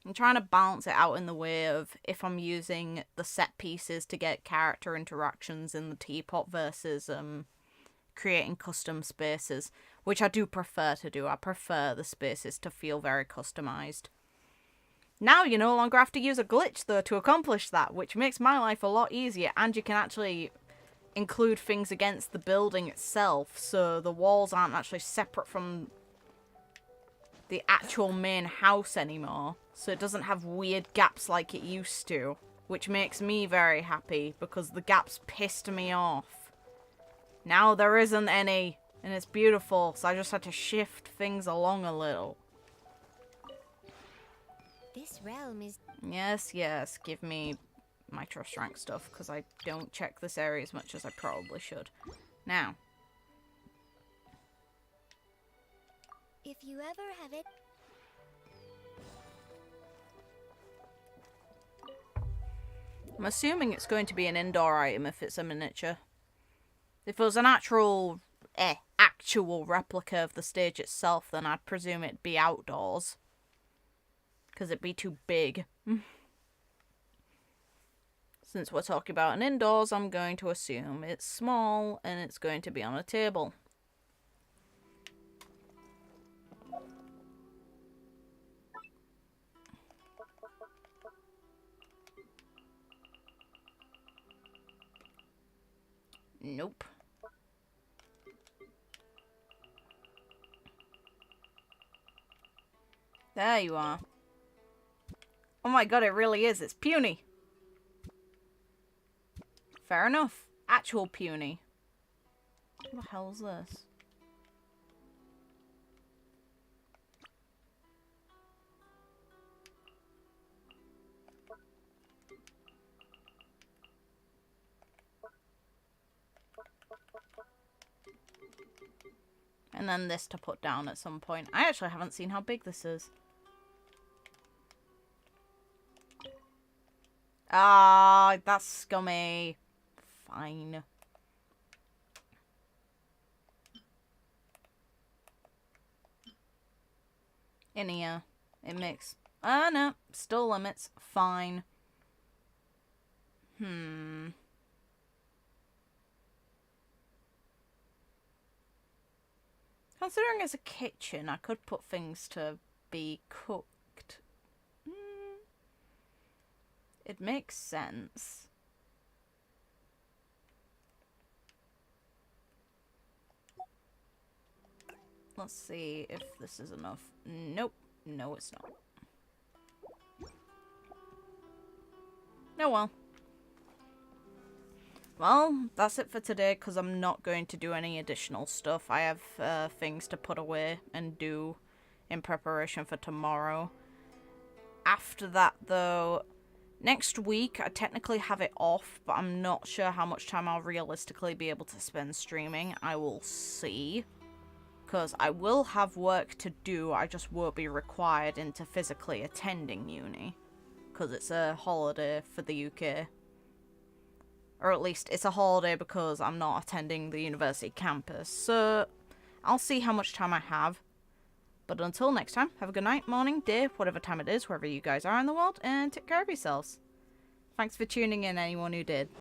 I'm trying to balance it out in the way of if I'm using the set pieces to get character interactions in the teapot versus creating custom spaces, which I do prefer to do. I prefer the spaces to feel very customized. Now you no longer have to use a glitch, though, to accomplish that, which makes my life a lot easier, and you can actually include things against the building itself, so the walls aren't actually separate from the actual main house anymore, so it doesn't have weird gaps like it used to, which makes me very happy, because the gaps pissed me off. Now there isn't any, and it's beautiful, so I just had to shift things along a little. This realm is... Yes, yes, give me my trust rank stuff, because I don't check this area as much as I probably should. Now. If you ever have it... I'm assuming it's going to be an indoor item if it's a miniature. If it was an actual replica of the stage itself, then I'd presume it'd be outdoors. Because it'd be too big. Since we're talking about an indoors, I'm going to assume it's small and it's going to be on a table. Nope. There you are. Oh my god, it really is. It's puny. Fair enough. Actual puny. What the hell is this? And then this to put down at some point. I actually haven't seen how big this is. Ah, that's scummy. Fine. In here. It makes... no. Still limits. Fine. Considering it's a kitchen, I could put things to be cooked. It makes sense. Let's see if this is enough. Nope. No, it's not. Oh well. Well, that's it for today, because I'm not going to do any additional stuff. I have things to put away and do in preparation for tomorrow. After that, though, next week, I technically have it off, but I'm not sure how much time I'll realistically be able to spend streaming. I will see. because I will have work to do, I just won't be required into physically attending uni, because it's a holiday for the UK. Or at least it's a holiday because I'm not attending the university campus, so I'll see how much time I have. But until next time, have a good night, morning, day, whatever time it is, wherever you guys are in the world, and take care of yourselves. Thanks for tuning in, anyone who did.